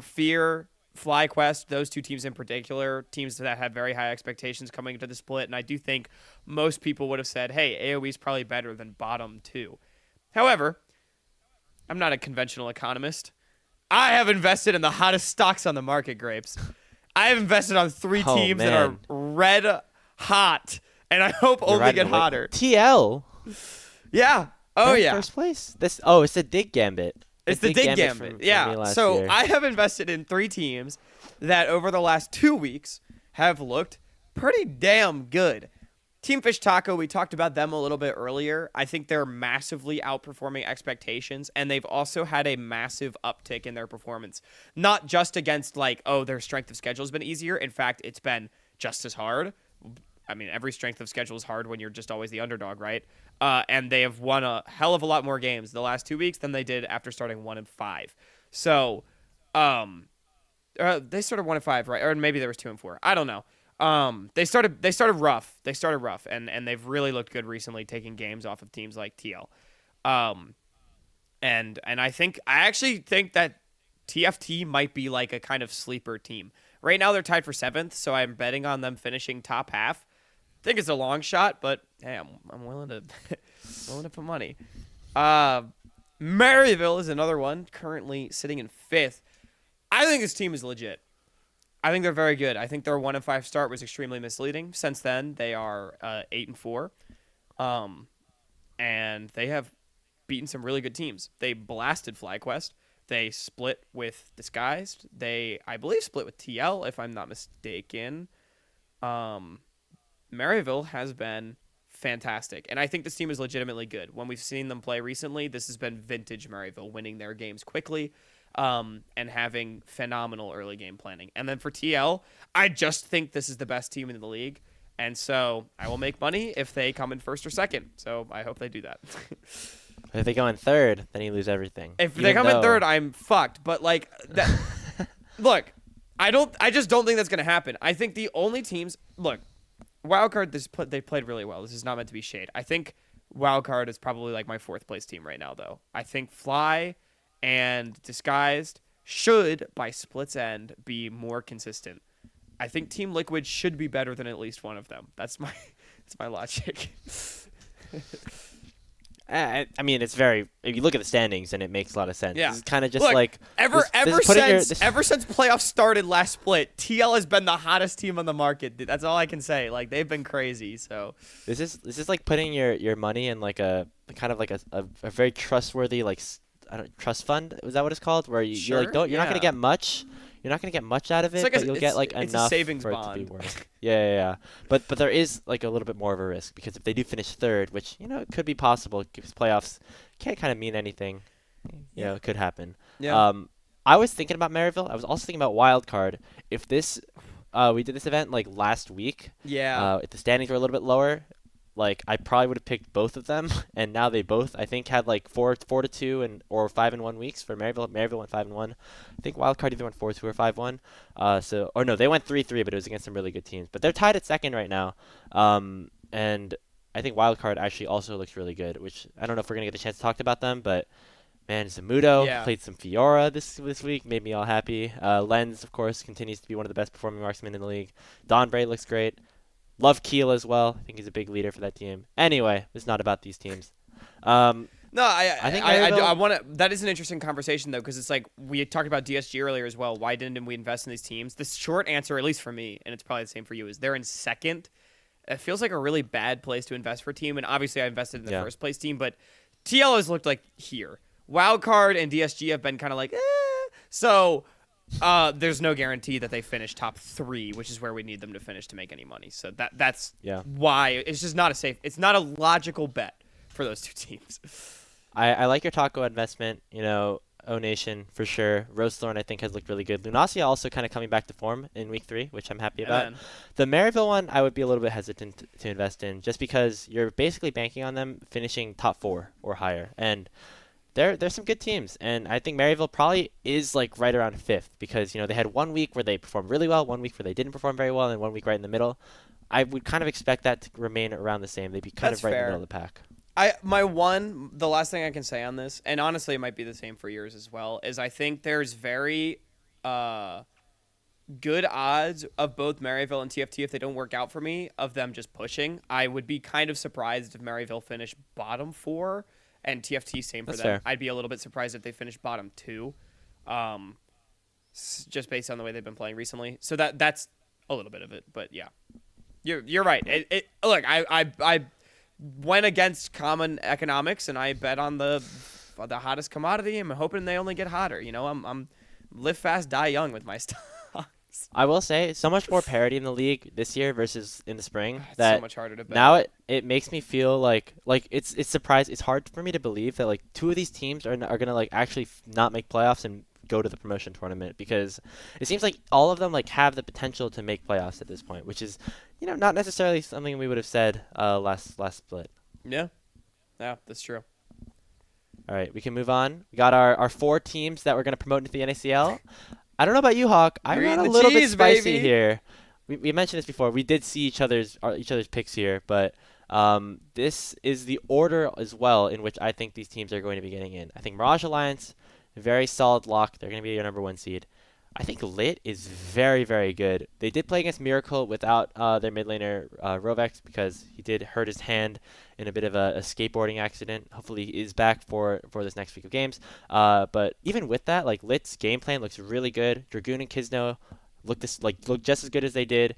Fear, FlyQuest, those 2 teams in particular, teams that had very high expectations coming into the split, and I do think most people would have said, hey, AoE is probably better than bottom 2. However, I'm not a conventional economist. I have invested in the hottest stocks on the market, Grapes. I have invested on 3 teams that are red hot, and I hope only get hotter. TL? Yeah. Oh, yeah. First place? It's the Dig Gambit. It's the Dig Gambit. Yeah. So year. I have invested in 3 teams that over the last 2 weeks have looked pretty damn good. Team Fish Taco, we talked about them a little bit earlier. I think they're massively outperforming expectations, and they've also had a massive uptick in their performance. Not just against their strength of schedule has been easier. In fact, it's been just as hard. I mean, every strength of schedule is hard when you're just always the underdog, right? And they have won a hell of a lot more games the last 2 weeks than they did after starting 1-5. So, they started 1-5, right? Or maybe there was 2-4. I don't know. They started rough. And they've really looked good recently, taking games off of teams like TL. And I actually think that TFT might be like a kind of sleeper team. Right now they're tied for 7th, so I'm betting on them finishing top half. I think it's a long shot, but hey, I'm willing to put money. Maryville is another one, currently sitting in 5th. I think this team is legit. I think they're very good. I think their 1-5 start was extremely misleading. Since then, they are 8-4, and they have beaten some really good teams. They blasted FlyQuest. They split with Disguised. They, I believe, split with TL, if I'm not mistaken. Maryville has been fantastic, and I think this team is legitimately good. When we've seen them play recently, this has been vintage Maryville, winning their games quickly, and having phenomenal early game planning. And then for TL, I just think this is the best team in the league, and so I will make money if they come in 1st or 2nd. So I hope they do that. If they go in 3rd, then you lose everything. If they come in 3rd, I'm fucked. But look, I just don't think that's gonna happen. I think the only teams look, wildcard. They played really well. This is not meant to be shade. I think wildcard is probably like my fourth place team right now, though. I think Fly and Disguised should, by splits end, be more consistent. I think Team Liquid should be better than at least one of them. That's my logic. I mean, it's very. If you look at the standings, and it makes a lot of sense. Yeah. It's kind of just Look, like ever since playoffs started last split, TL has been the hottest team on the market. That's all I can say. Like they've been crazy. So this is like putting your money in like a kind of like a very trustworthy like trust fund. Is that what it's called? Where you like you're not gonna get much. You're not gonna get much out of it, but you'll get like it's enough a savings for it bond. to be worth. Yeah. But there is like a little bit more of a risk because if they do finish third, which it could be possible, because playoffs can't kind of mean anything. It could happen. Yeah. I was thinking about Maryville. I was also thinking about wild card. If we did this event like last week. Yeah. If the standings were a little bit lower, like I probably would have picked both of them, and now they both I think had like 4-2 or 5-1 weeks for Maryville. Maryville went 5-1. I think Wildcard either went 4-2 or 5-1. Or no, they went 3-3, but it was against some really good teams. But they're tied at second right now. And I think Wildcard actually also looks really good, which I don't know if we're gonna get the chance to talk about them, but man, Zamudo played some Fiora this week, made me all happy. Lens, of course, continues to be one of the best performing marksmen in the league. Don Bray looks great. Love Keel as well. I think he's a big leader for that team. Anyway, it's not about these teams. No, I think I want to. That is an interesting conversation though, because it's like we had talked about DSG earlier as well. Why didn't we invest in these teams? The short answer, at least for me, and it's probably the same for you, is they're in second. It feels like a really bad place to invest for a team, and obviously I invested in the first place team, but TL has looked like here. Wildcard and DSG have been kind of like, so. There's no guarantee that they finish top 3, which is where we need them to finish to make any money. So that's why it's just not a safe. It's not a logical bet for those two teams. I like your Taco investment. O Nation for sure. Rosethorn I think has looked really good. Lunacia also kind of coming back to form in week 3, which I'm happy about. The Maryville one I would be a little bit hesitant to invest in, just because you're basically banking on them finishing top 4 or higher, and there's some good teams, and I think Maryville probably is like right around 5th because they had 1 week where they performed really well, 1 week where they didn't perform very well, and 1 week right in the middle. I would kind of expect that to remain around the same. They'd be kind of right in the middle of the pack. The last thing I can say on this, and honestly it might be the same for yours as well, is I think there's very good odds of both Maryville and TFT, if they don't work out for me, of them just pushing. I would be kind of surprised if Maryville finished bottom 4. And TFT, same for them. Fair. I'd be a little bit surprised if they finished bottom 2, just based on the way they've been playing recently. So that's a little bit of it, but yeah, you're right. Look, I went against common economics and I bet on the hottest commodity. I'm hoping they only get hotter. I'm live fast, die young with my stuff. I will say so much more parity in the league this year versus in the spring It's that so much harder to bet. now it makes me feel like it's surprised. It's hard for me to believe that like 2 of these teams are gonna like actually not make playoffs and go to the promotion tournament, because it seems like all of them like have the potential to make playoffs at this point, which is not necessarily something we would have said last split. Yeah, that's true. All right, we can move on. We got our 4 teams that we're gonna promote into the NACL. I don't know about you, Hawk. I got a little bit spicy here. We mentioned this before. We did see each other's picks here, but this is the order as well in which I think these teams are going to be getting in. I think Mirage Alliance, very solid lock. They're going to be your number 1 seed. I think Lit is very, very good. They did play against Miracle without their mid laner Rovex, because he did hurt his hand in a bit of a skateboarding accident. Hopefully he is back for this next week of games. But even with that, like Lit's game plan looks really good. Dragoon and Kisno look just as good as they did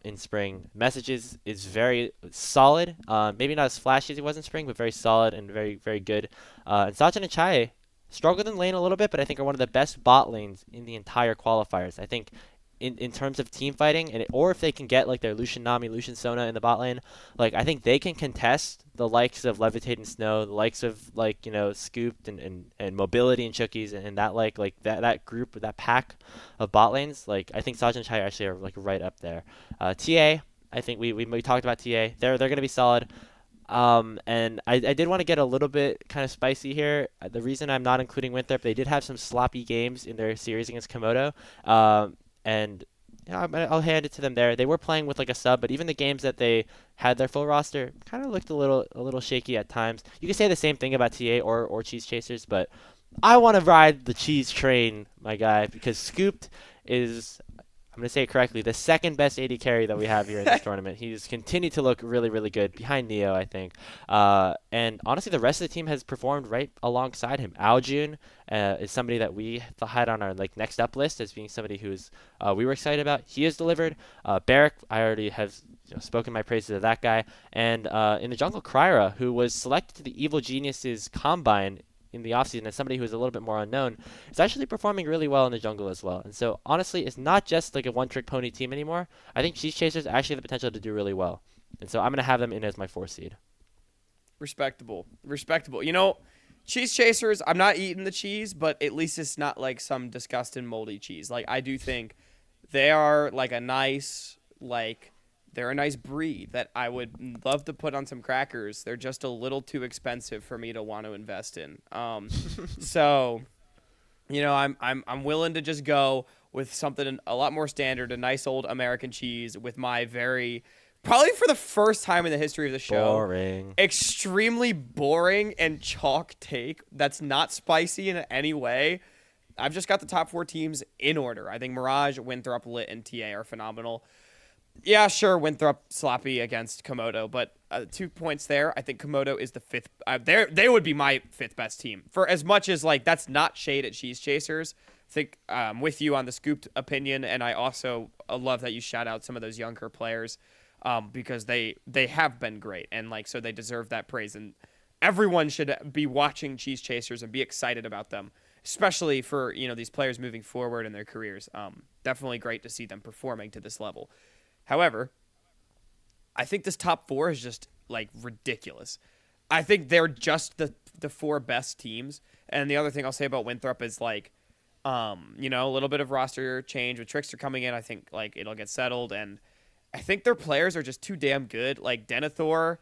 in spring. Messages is very solid. Maybe not as flashy as he was in spring, but very solid and very, very good. And Sachin and Chae struggled in lane a little bit, but I think are one of the best bot lanes in the entire qualifiers. I think in terms of team fighting, or if they can get like their Lucian Nami, Lucian Sona in the bot lane, like I think they can contest the likes of Levitate and Snow, the likes of Scooped and Mobility and Chookies, and that that group, that pack of bot lanes. Like I think Saj and Chai actually are like right up there. TA, I think we talked about TA. They're going to be solid. And I did want to get a little bit kind of spicy here. The reason I'm not including Winthrop, they did have some sloppy games in their series against Komodo. And I'll hand it to them there. They were playing with like a sub, but even the games that they had their full roster kind of looked a little shaky at times. You could say the same thing about TA or Cheese Chasers, but I want to ride the cheese train, my guy, because Scooped is, I'm going to say it correctly, the second best AD carry that we have here in this tournament. He's continued to look really, really good behind Neo, I think. And honestly, the rest of the team has performed right alongside him. Aljun is somebody that we had on our next up list as being somebody who's we were excited about. He has delivered. Barrick, I already have spoken my praises of that guy. And in the jungle, Kryra, who was selected to the Evil Geniuses Combine in the offseason as somebody who's a little bit more unknown, is actually performing really well in the jungle as well. And so, honestly, it's not just like a one-trick pony team anymore. I think Cheese Chasers actually have the potential to do really well. And so I'm going to have them in as my 4 seed. Respectable. Cheese Chasers, I'm not eating the cheese, but at least it's not like some disgusting moldy cheese. Like, I do think they are like a nice, they're a nice breed that I would love to put on some crackers. They're just a little too expensive for me to want to invest in. So, I'm willing to just go with something a lot more standard, a nice old American cheese with my probably for the first time in the history of the show, extremely boring and chalk take that's not spicy in any way. I've just got the top 4 teams in order. I think Mirage, Winthrop, Lit, and TA are phenomenal. Yeah, sure, Winthrop sloppy against Komodo, but 2 points there. I think Komodo is the 5th. They would be my 5th best team. For as much as that's not shade at Cheese Chasers. I think I'm with you on the Scooped opinion, and I also love that you shout out some of those younger players because they have been great, and so they deserve that praise. And everyone should be watching Cheese Chasers and be excited about them, especially for these players moving forward in their careers. Definitely great to see them performing to this level. However, I think this top 4 is just ridiculous. I think they're just the 4 best teams. And the other thing I'll say about Winthrop is a little bit of roster change with Trickster coming in. I think it'll get settled, and I think their players are just too damn good. Denethor,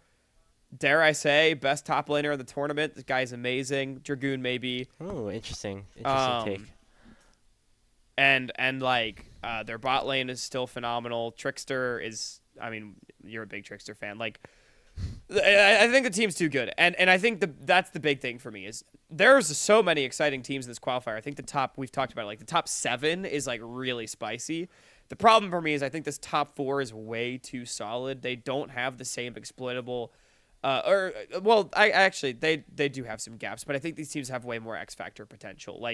dare I say, best top laner in the tournament. This guy's amazing. Dragoon maybe. Oh, interesting take. And their bot lane is still phenomenal. Trickster is, you're a big Trickster fan. I think the team's too good. And I think that's the big thing for me is there's so many exciting teams in this qualifier. I think we've talked about the top 7 is really spicy. The problem for me is I think this top 4 is way too solid. They don't have the same exploitable they do have some gaps, but I think these teams have way more X Factor potential.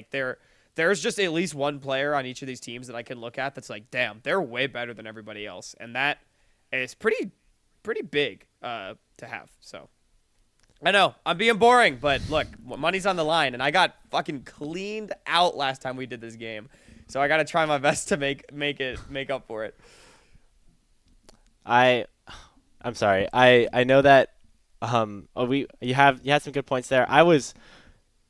There's just at least one player on each of these teams that I can look at that's damn, they're way better than everybody else. And that is pretty big to have. So I know I'm being boring, but look, money's on the line, and I got fucking cleaned out last time we did this game. So I got to try my best to make up for it. I'm sorry. I know that you had some good points there. I was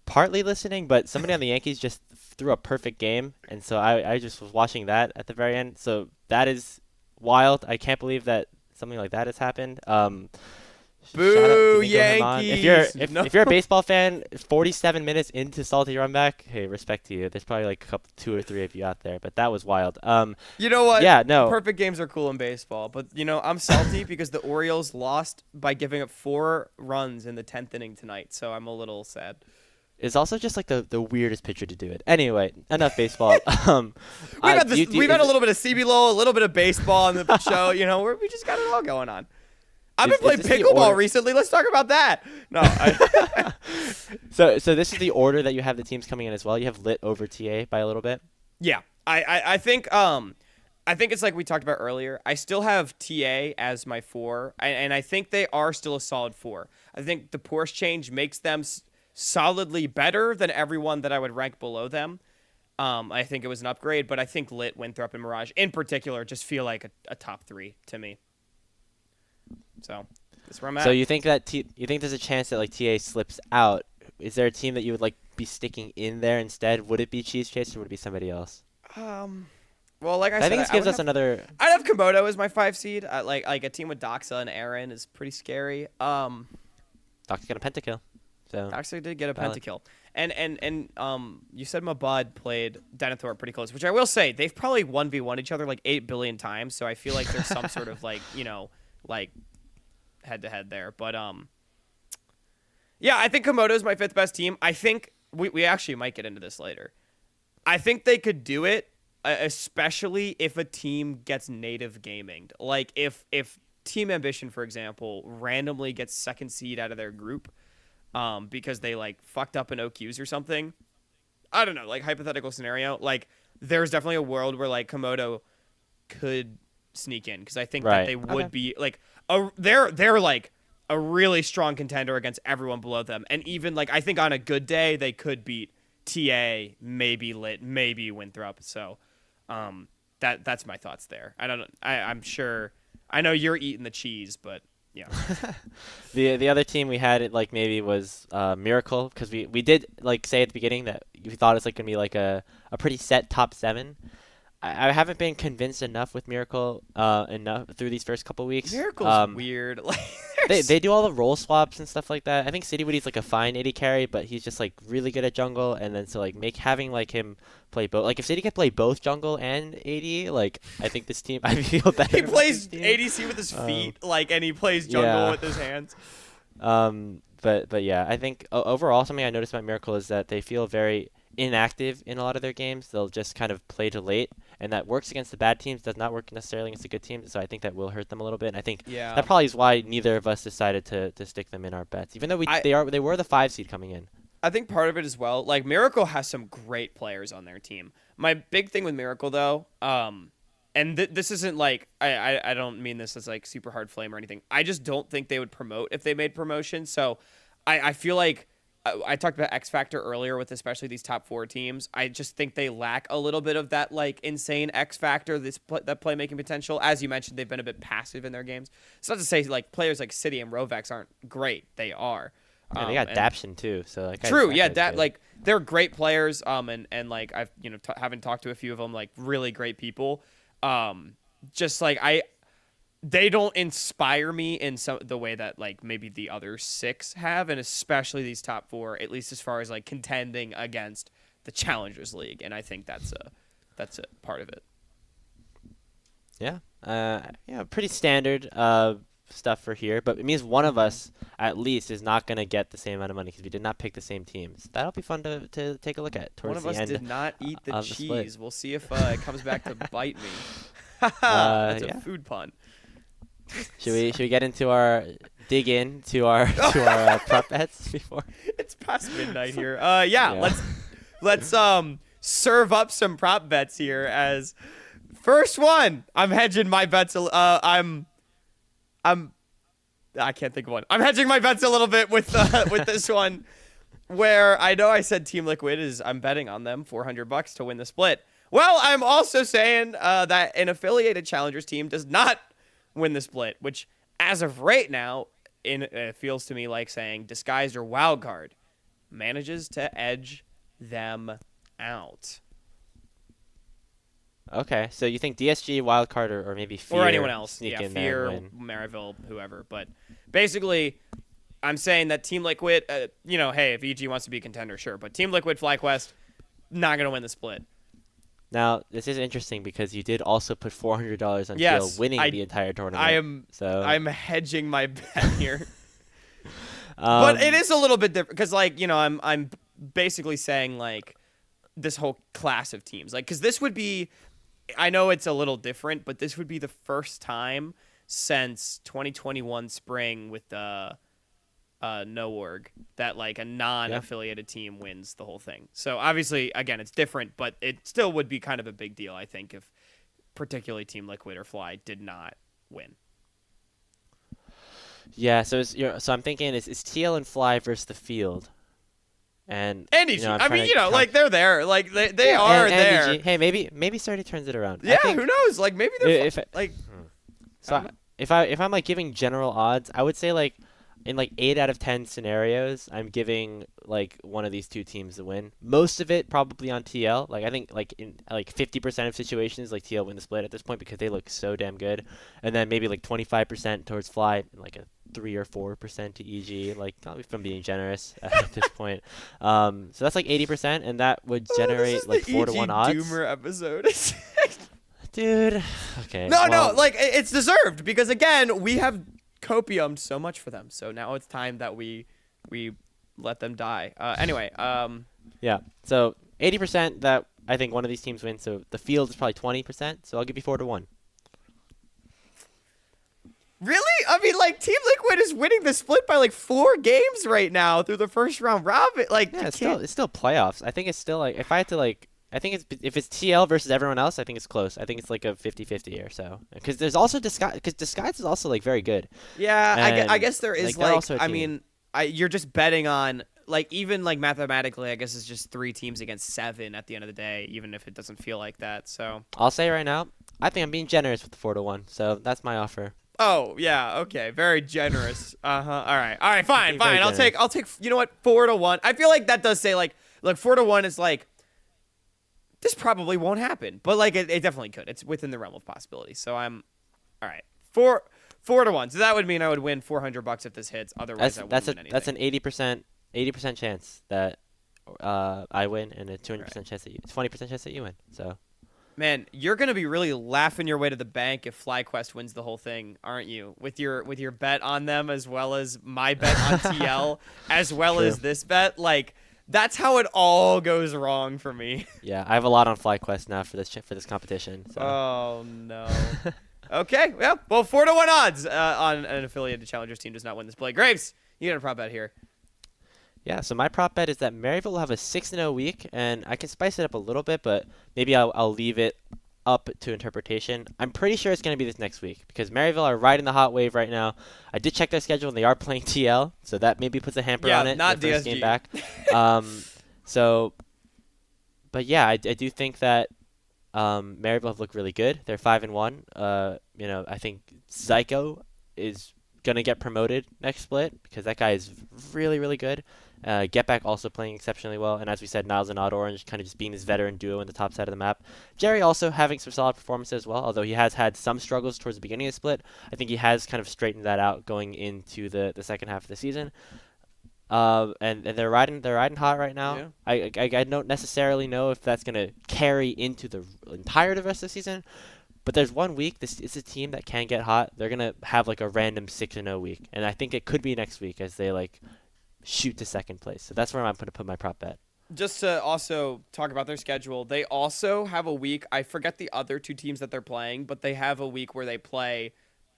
partly listening, but somebody on the Yankees just threw a perfect game, and so I just was watching that at the very end. So that is wild. I can't believe that something like that has happened. Boo, Yankees! If you're a baseball fan, 47 minutes into Salty Runback, hey, respect to you. There's probably 2 or 3 of you out there, but that was wild. You know what? Yeah, no. Perfect games are cool in baseball, but I'm salty because the Orioles lost by giving up 4 runs in the 10th inning tonight, so I'm a little sad. It's also just the weirdest pitcher to do it. Anyway, enough baseball. We've had a little bit of CBLOL, a little bit of baseball on the show. We just got it all going on. I've been playing pickleball recently. Let's talk about that. No. So this is the order that you have the teams coming in as well. You have Lit over TA by a little bit. Yeah, I think it's like we talked about earlier. I still have TA as my 4, and I think they are still a solid 4. I think the Porsche change makes them solidly better than everyone that I would rank below them. I think it was an upgrade, but I think Lit, Winthrop, and Mirage in particular just feel like a top 3 to me. So that's where I'm at. So you think that you think there's a chance that TA slips out? Is there a team that you would be sticking in there instead? Would it be Cheese Chase or would it be somebody else? Well, like I said, think this gives us another. I'd have Komodo as my 5 seed. Like a team with Doxa and Aaron is pretty scary. Doxa got a pentakill. So Doxa did get a pentakill, And you said Mabad played Denethor pretty close, which I will say they've probably 1v1 each other like 8 billion times. So I feel like there's some sort of like like head to head there. But yeah, I think Komodo's my 5th best team. I think we actually might get into this later. I think they could do it, especially if a team gets native gaminged. Like if Team Ambition, for example, randomly gets 2nd seed out of their group because they like fucked up in OQs or something. I don't know, like hypothetical scenario. Like there's definitely a world where like Komodo could sneak in because I think that they would be like they're like a really strong contender against everyone below them. And even like I think on a good day they could beat TA, maybe Lit, maybe Winthrop. So that's my thoughts there. I'm sure I know you're eating the cheese, but yeah. The other team we had it like maybe was Miracle, because we did like say at the beginning that we thought it's like gonna be like a pretty set top 7. I haven't been convinced enough with Miracle enough through these first couple weeks. Miracle's weird. Like they do all the role swaps and stuff like that. I think City Woody's like a fine AD carry, but he's just like really good at jungle. And then so like having like him play both. Like if City could play both jungle and AD, like I think this team I feel better. He plays ADC with his feet, like, and he plays jungle with his hands. But yeah, I think overall something I noticed about Miracle is that they feel very inactive in a lot of their games. They'll just kind of play to late, and that works against the bad teams, does not work necessarily against the good teams. So I think that will hurt them a little bit. And I think that probably is why neither of us decided to stick them in our bets, even though they were the 5 seed coming in. I think part of it as well, like Miracle has some great players on their team. My big thing with Miracle though, and this isn't like I don't mean this as like super hard flame or anything. I just don't think they would promote if they made promotion. So I feel like I talked about X Factor earlier with especially these top 4 teams. I just think they lack a little bit of that like insane X Factor, that playmaking potential. As you mentioned, they've been a bit passive in their games. It's not to say like players like City and Rovex aren't great. They are. Yeah, they got Daption too, so like true. Yeah, like they're great players. And like I've having talked to a few of them, like really great people. Just like they don't inspire me in the way that like maybe the other 6 have, and especially these top 4, at least as far as like contending against the Challengers League. And I think that's a part of it. Yeah. Yeah, pretty standard stuff for here, but it means one of us at least is not going to get the same amount of money because we did not pick the same teams. That'll be fun to take a look at towards the end. One of us did not eat the cheese. We'll see if it comes back to bite me. That's a food pun. Should we get into our dig in to our prop bets before? It's past midnight here. Yeah. Let's serve up some prop bets here. As first one, I'm hedging my bets. I can't think of one. I'm hedging my bets a little bit with this one, where I know I said Team Liquid I'm betting on them $400 to win the split. Well, I'm also saying that an affiliated Challengers team does not win the split, which as of right now, it feels to me like saying Disguised or Wildcard manages to edge them out. Okay, so you think DSG, Wildcard, or maybe Fear, or anyone else? Sneak Yeah, in Fear, there and Maryville, whoever. But basically, I'm saying that Team Liquid, hey, if EG wants to be a contender, sure. But Team Liquid, FlyQuest, not going to win the split. Now, this is interesting because you did also put $400 on Teal winning the entire tournament. I'm hedging my bet here. But it is a little bit different because, like, I'm basically saying, like, this whole class of teams. Like, because this would be, I know it's a little different, but this would be the first time since 2021 spring with the NoOrg that like a non-affiliated team wins the whole thing. So obviously, again, it's different, but it still would be kind of a big deal, I think, if particularly Team Liquid or Fly did not win. Yeah, so I'm thinking it's TL and Fly versus the field. And EG. I mean, like they're there. Like they are there. EG. Hey, maybe Sardi turns it around. Yeah, who knows? Like maybe they're if I'm like giving general odds, I would say like in like 8 out of 10 scenarios, I'm giving like one of these two teams the win. Most of it probably on TL. Like I think like in like 50% of situations, like TL win the split at this point because they look so damn good, and then maybe like 25% towards Fly, and like a 3 or 4% to EG. Like not if I'm being generous at this point. So that's like 80%, and that would This is generate like the 4 to 1 EG odds. Doomer episode. Dude. Okay. No, well, like it's deserved because again, we have copiumed so much for them. So now it's time that we let them die. Anyway, Yeah. So 80% that I think one of these teams wins. So the field is probably 20%. So I'll give you 4 to 1. really? I mean, like Team Liquid is winning the split by like 4 games right now through the first round robin. Like, Yeah, you it's can't- still playoffs. I think it's still like if I had to like I think it's if it's TL versus everyone else, I think it's close. I think it's like a 50-50 or so. Because there's also Disguise. Because Disguise is also like very good. Yeah, I And, guess there is like, they're also a I team. mean, you're just betting on like even like mathematically, I guess it's just 3 teams against 7 at the end of the day, even if it doesn't feel like that. So. I'll say right now, I think I'm being generous with the 4 to 1. So that's my offer. Oh yeah, okay, very generous. All right, fine. Being very I'll take. You know what, 4 to 1. I feel like that does say like, look, 4 to 1 is like, this probably won't happen, but like it definitely could. It's within the realm of possibility. So I'm, all right, 4 to 1. So that would mean I would win $400 if this hits. Otherwise, I wouldn't win anything. That's an 80% chance that I win, and a 200% chance that 20% chance that you win. So. Man, you're gonna be really laughing your way to the bank if FlyQuest wins the whole thing, aren't you? With your bet on them, as well as my bet on TL, as well True. as this bet. Like that's how it all goes wrong for me. Yeah, I have a lot on FlyQuest now for this competition. So. Oh no. Okay, well, 4 to 1 odds on an affiliated challengers team does not win this play. Graves, you got a prop bet here. Yeah, so my prop bet is that Maryville will have a 6-0 week, and I can spice it up a little bit, but maybe I'll leave it up to interpretation. I'm pretty sure it's going to be this next week because Maryville are riding the hot wave right now. I did check their schedule, and they are playing TL, so that maybe puts a hamper on it. Not the first DSG. game back. But yeah, I do think that Maryville have looked really good. They're 5-1. I think Zyko is gonna get promoted next split because that guy is really, really good. Get Back also playing exceptionally well, and as we said, Niles and Odd Orange kind of just being this veteran duo in the top side of the map. Jerry also having some solid performances as well, although he has had some struggles towards the beginning of the split. I think he has kind of straightened that out going into the second half of the season. And they're riding hot right now. Yeah. I don't necessarily know if that's gonna carry into the entire rest of the season. But there's one week, this is a team that can get hot. They're going to have like a random 6-0 week. And I think it could be next week as they like shoot to second place. So that's where I'm going to put my prop bet. Just to also talk about their schedule, they also have a week. I forget the other 2 teams that they're playing, but they have a week where they play.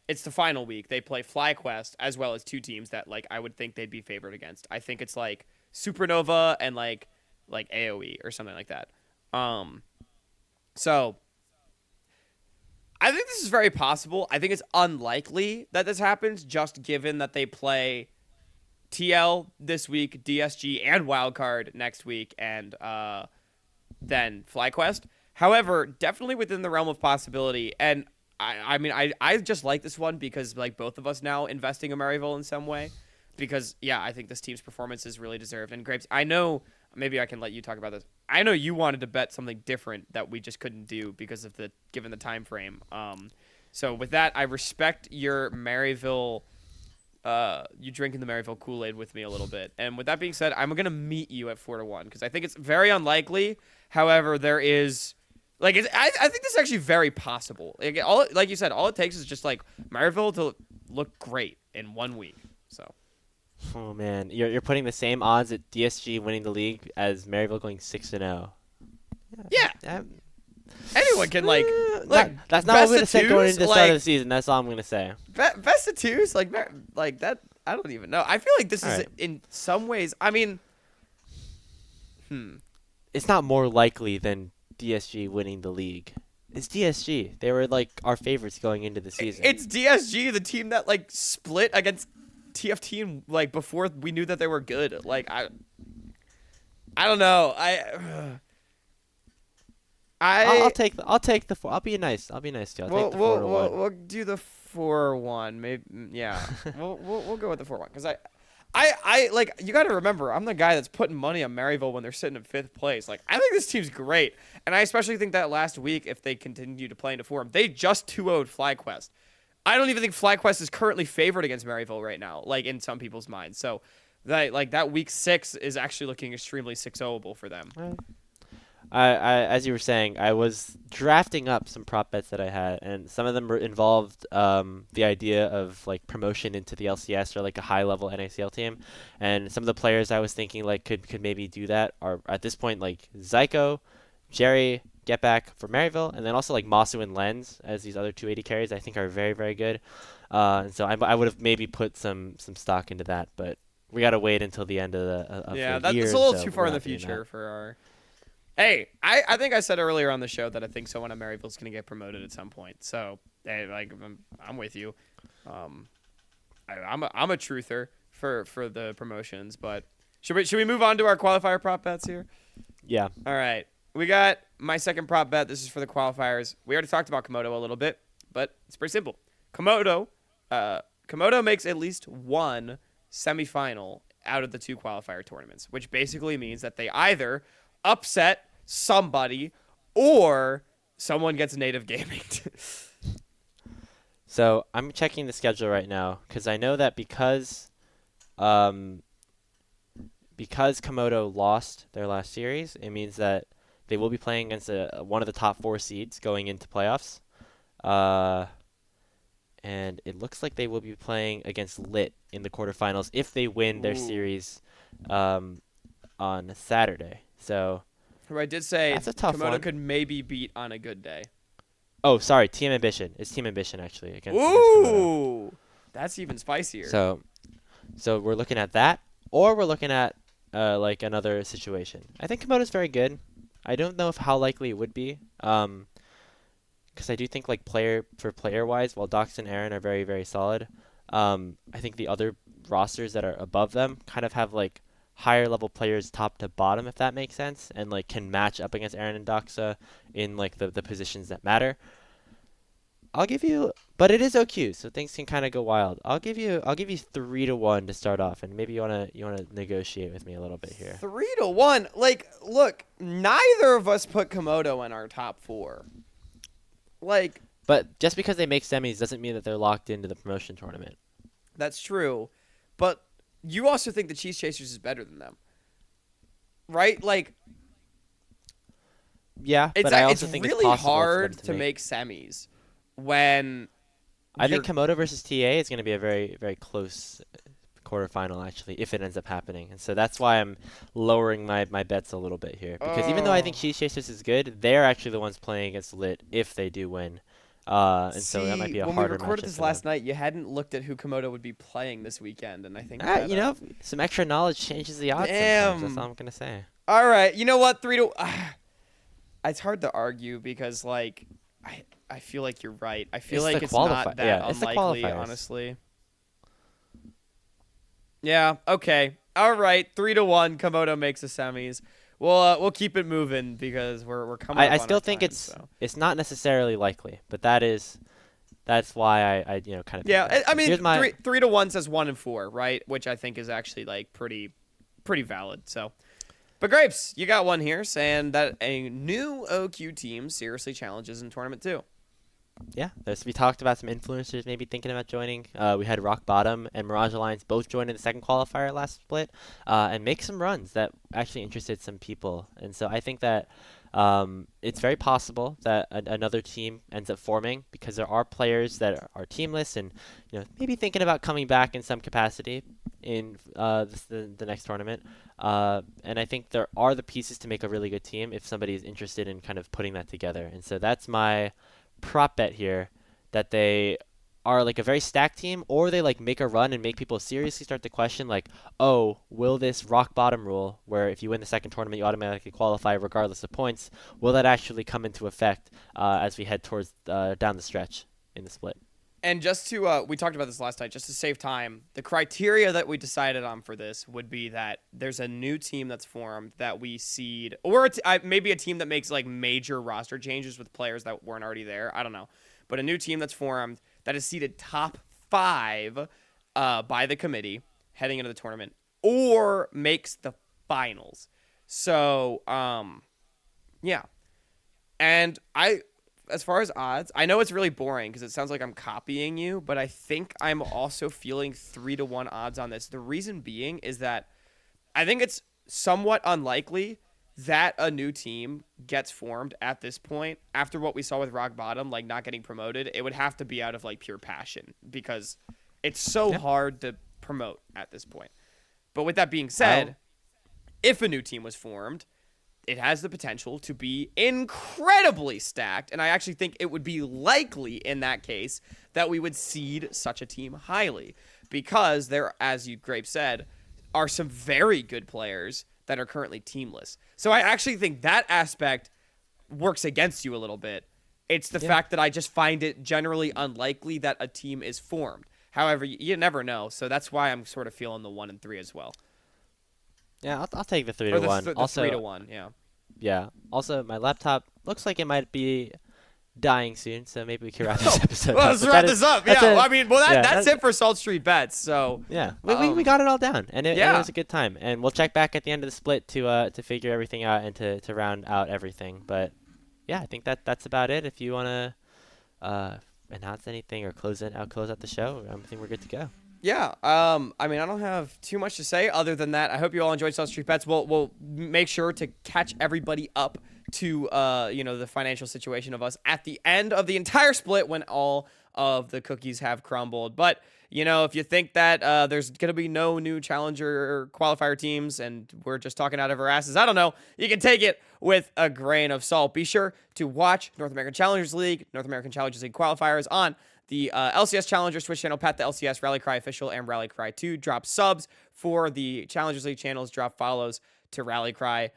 It's the final week. They play FlyQuest as well as 2 teams that like I would think they'd be favored against. I think it's like Supernova and like AOE or something like that. So I think this is very possible. I think it's unlikely that this happens, just given that they play TL this week, DSG, and Wildcard next week, and then FlyQuest. However, definitely within the realm of possibility. And I just like this one because like both of us now investing in Maryville in some way. Because yeah, I think this team's performance is really deserved. And Grapes, I know maybe I can let you talk about this. I know you wanted to bet something different that we just couldn't do because of given the time frame. So with that, I respect your Maryville, you drinking the Maryville Kool-Aid with me a little bit. And with that being said, I'm gonna meet you at 4-1 because I think it's very unlikely. However, there is I think this is actually very possible. Like you said, all it takes is just like Maryville to look great in 1 week. So. Oh man, you're putting the same odds at DSG winning the league as Maryville going 6-0. Yeah. Anyone can that's not what I'm gonna say going into the start of the season. That's all I'm gonna say. Best of 2s like that. I don't even know. I feel like this is in some ways. I mean, It's not more likely than DSG winning the league. It's DSG. They were like our favorites going into the season. It's DSG, the team that like split against TFT and like before we knew that they were good. Like I don't know. I I'll take the 4. I'll be nice to you. I'll take the 4 to 1. we'll do the 4-1. Maybe yeah. We'll go with the 4-1 because like you got to remember I'm the guy that's putting money on Maryville when they're sitting in 5th place. Like I think this team's great, and I especially think that last week if they continue to play into form, they just 2-0'd FlyQuest. I don't even think FlyQuest is currently favored against Maryville right now, like in some people's minds. So that week 6 is actually looking extremely 6-0able for them. As you were saying, I was drafting up some prop bets that I had, and some of them were involved the idea of like promotion into the LCS or like a high level NACL team, and some of the players I was thinking like could maybe do that are at this point like Zyko, Jerry, Get Back for Maryville, and then also like Masu and Lens as these other 280 carries I think are very very good, and so I would have maybe put some stock into that, but we gotta wait until the end of the year. That's a little so too far we're in the not doing future that. for our. Hey, I think I said earlier on the show that I think someone at Maryville's going to get promoted at some point. So, hey, like I'm with you. I'm a truther for the promotions, but should we move on to our qualifier prop bets here? Yeah. All right. We got my second prop bet. This is for the qualifiers. We already talked about Komodo a little bit, but it's pretty simple. Komodo makes at least one semifinal out of the 2 qualifier tournaments, which basically means that they either upset somebody or someone gets native gaming. So I'm checking the schedule right now because I know that because Komodo lost their last series, it means that they will be playing against one of the top 4 seeds going into playoffs. And it looks like they will be playing against Lit in the quarterfinals if they win their series on Saturday. So Who I did say that's a tough Komodo one. could maybe beat on a good day. Oh, sorry, Team Ambition. It's Team Ambition actually against Komodo. Ooh, that's even spicier. So we're looking at that, or we're looking at like another situation. I think Komodo's very good. I don't know how likely it would be, because I do think like player wise, while Dox and Aaron are very very solid, I think the other rosters that are above them kind of have like higher level players top to bottom, if that makes sense, and like can match up against Aaron and Doxa in like the positions that matter. I'll give you, but it is OQ, so things can kind of go wild. I'll give you 3 to 1 to start off, and maybe you wanna negotiate with me a little bit here. 3-1. Like, look, neither of us put Komodo in our top 4. Like, But just because they make semis doesn't mean that they're locked into the promotion tournament. that's true, but you also think the Cheese Chasers is better than them, right? Like, Yeah, it's but I also think really it's possible hard for them to make semis when I think you're- Komodo versus TA is going to be a very, very close quarterfinal, actually, if it ends up happening. And so that's why I'm lowering my bets a little bit here. Because even though I think Cheese Chasers is good, they're actually the ones playing against Lit if they do win. And so that might be a when harder we recorded matchup this for last them. night, you hadn't looked at who Komodo would be playing this weekend, and I think You know, some extra knowledge changes the odds sometimes. That's all I'm going to say. All right, you know what? 3-. It's hard to argue because like I feel like you're right. I feel It's like the it's not qualifi- that yeah, it's the unlikely, qualifiers. honestly. Yeah. Okay. All right. 3-1. Komodo makes the semis. We'll keep it moving because we're coming. Up I on still our think time, so. it's not necessarily likely, but that's why I kind of Yeah. think that. I mean, Here's my 3-1 says 1 and 4, right? Which I think is actually like pretty valid. So. But Grapes, you got one here saying that a new OQ team seriously challenges in tournament 2. Yeah, we talked about some influencers maybe thinking about joining. We had Rock Bottom and Mirage Alliance both join in the second qualifier last split, and make some runs that actually interested some people. And so I think that it's very possible that another team ends up forming because there are players that are teamless and maybe thinking about coming back in some capacity in the next tournament. And I think there are the pieces to make a really good team if somebody is interested in kind of putting that together. And so that's my prop bet here, that they are like a very stacked team, or they like make a run and make people seriously start to question like, oh, will this rock bottom rule where if you win the second tournament you automatically qualify regardless of points, will that actually come into effect as we head towards down the stretch in the split? And just to, we talked about this last night, just to save time, the criteria that we decided on for this would be that there's a new team that's formed that we seed, or maybe a team that makes like major roster changes with players that weren't already there. I don't know. But a new team that's formed that is seeded top 5 by the committee heading into the tournament or makes the finals. So, yeah. And as far as odds, I know it's really boring because it sounds like I'm copying you, but I think I'm also feeling 3-1 odds on this. The reason being is that I think it's somewhat unlikely that a new team gets formed at this point after what we saw with Rock Bottom, like not getting promoted. It would have to be out of like pure passion because it's so hard to promote at this point. But with that being said, if a new team was formed, it has the potential to be incredibly stacked, and I actually think it would be likely in that case that we would seed such a team highly because there, as you Grape said, are some very good players that are currently teamless. So I actually think that aspect works against you a little bit. It's the fact that I just find it generally unlikely that a team is formed. However, you never know, so that's why I'm sort of feeling the 1 and 3 as well. Yeah, I'll take the 3-1. Also, 3-1, yeah. Yeah. Also, my laptop looks like it might be dying soon, so maybe we can wrap this episode well, up. let's wrap this up. Yeah, that's it for Salt Street Bets. So yeah, we got it all down, and it was a good time. And we'll check back at the end of the split to figure everything out and to round out everything. But yeah, I think that's about it. If you want to announce anything or close out the show, I think we're good to go. Yeah, I mean, I don't have too much to say other than that. I hope you all enjoyed South Street Bets. We'll make sure to catch everybody up to the financial situation of us at the end of the entire split when all of the cookies have crumbled. But if you think that there's gonna be no new challenger or qualifier teams and we're just talking out of our asses, I don't know. You can take it with a grain of salt. Be sure to watch North American Challengers League, North American Challengers League qualifiers on the LCS Challengers Twitch channel, Pat the LCS, Rally Cry Official, and Rally Cry 2. Drop subs for the Challengers League channels. Drop follows to Rally Cry.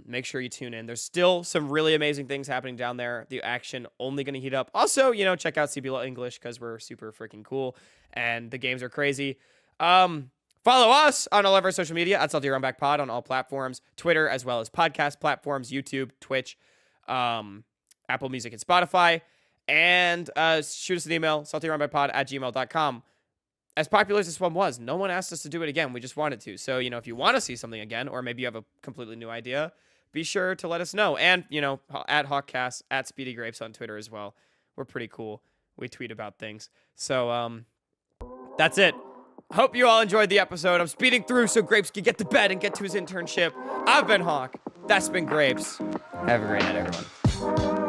Make sure you tune in. There's still some really amazing things happening down there. The action only going to heat up. Also, check out CBL English because we're super freaking cool and the games are crazy. Follow us on all of our social media at Salty Runback Pod on all platforms, Twitter, as well as podcast platforms, YouTube, Twitch, Apple Music, and Spotify. And shoot us an email, saltyrunbackpod@gmail.com. As popular as this one was, no one asked us to do it again. We just wanted to. So, if you want to see something again, or maybe you have a completely new idea, be sure to let us know. And, at Hawkcast, at Speedy Grapes on Twitter as well. We're pretty cool. We tweet about things. So, that's it. Hope you all enjoyed the episode. I'm speeding through so Grapes can get to bed and get to his internship. I've been Hawk. That's been Grapes. Have a great night, everyone.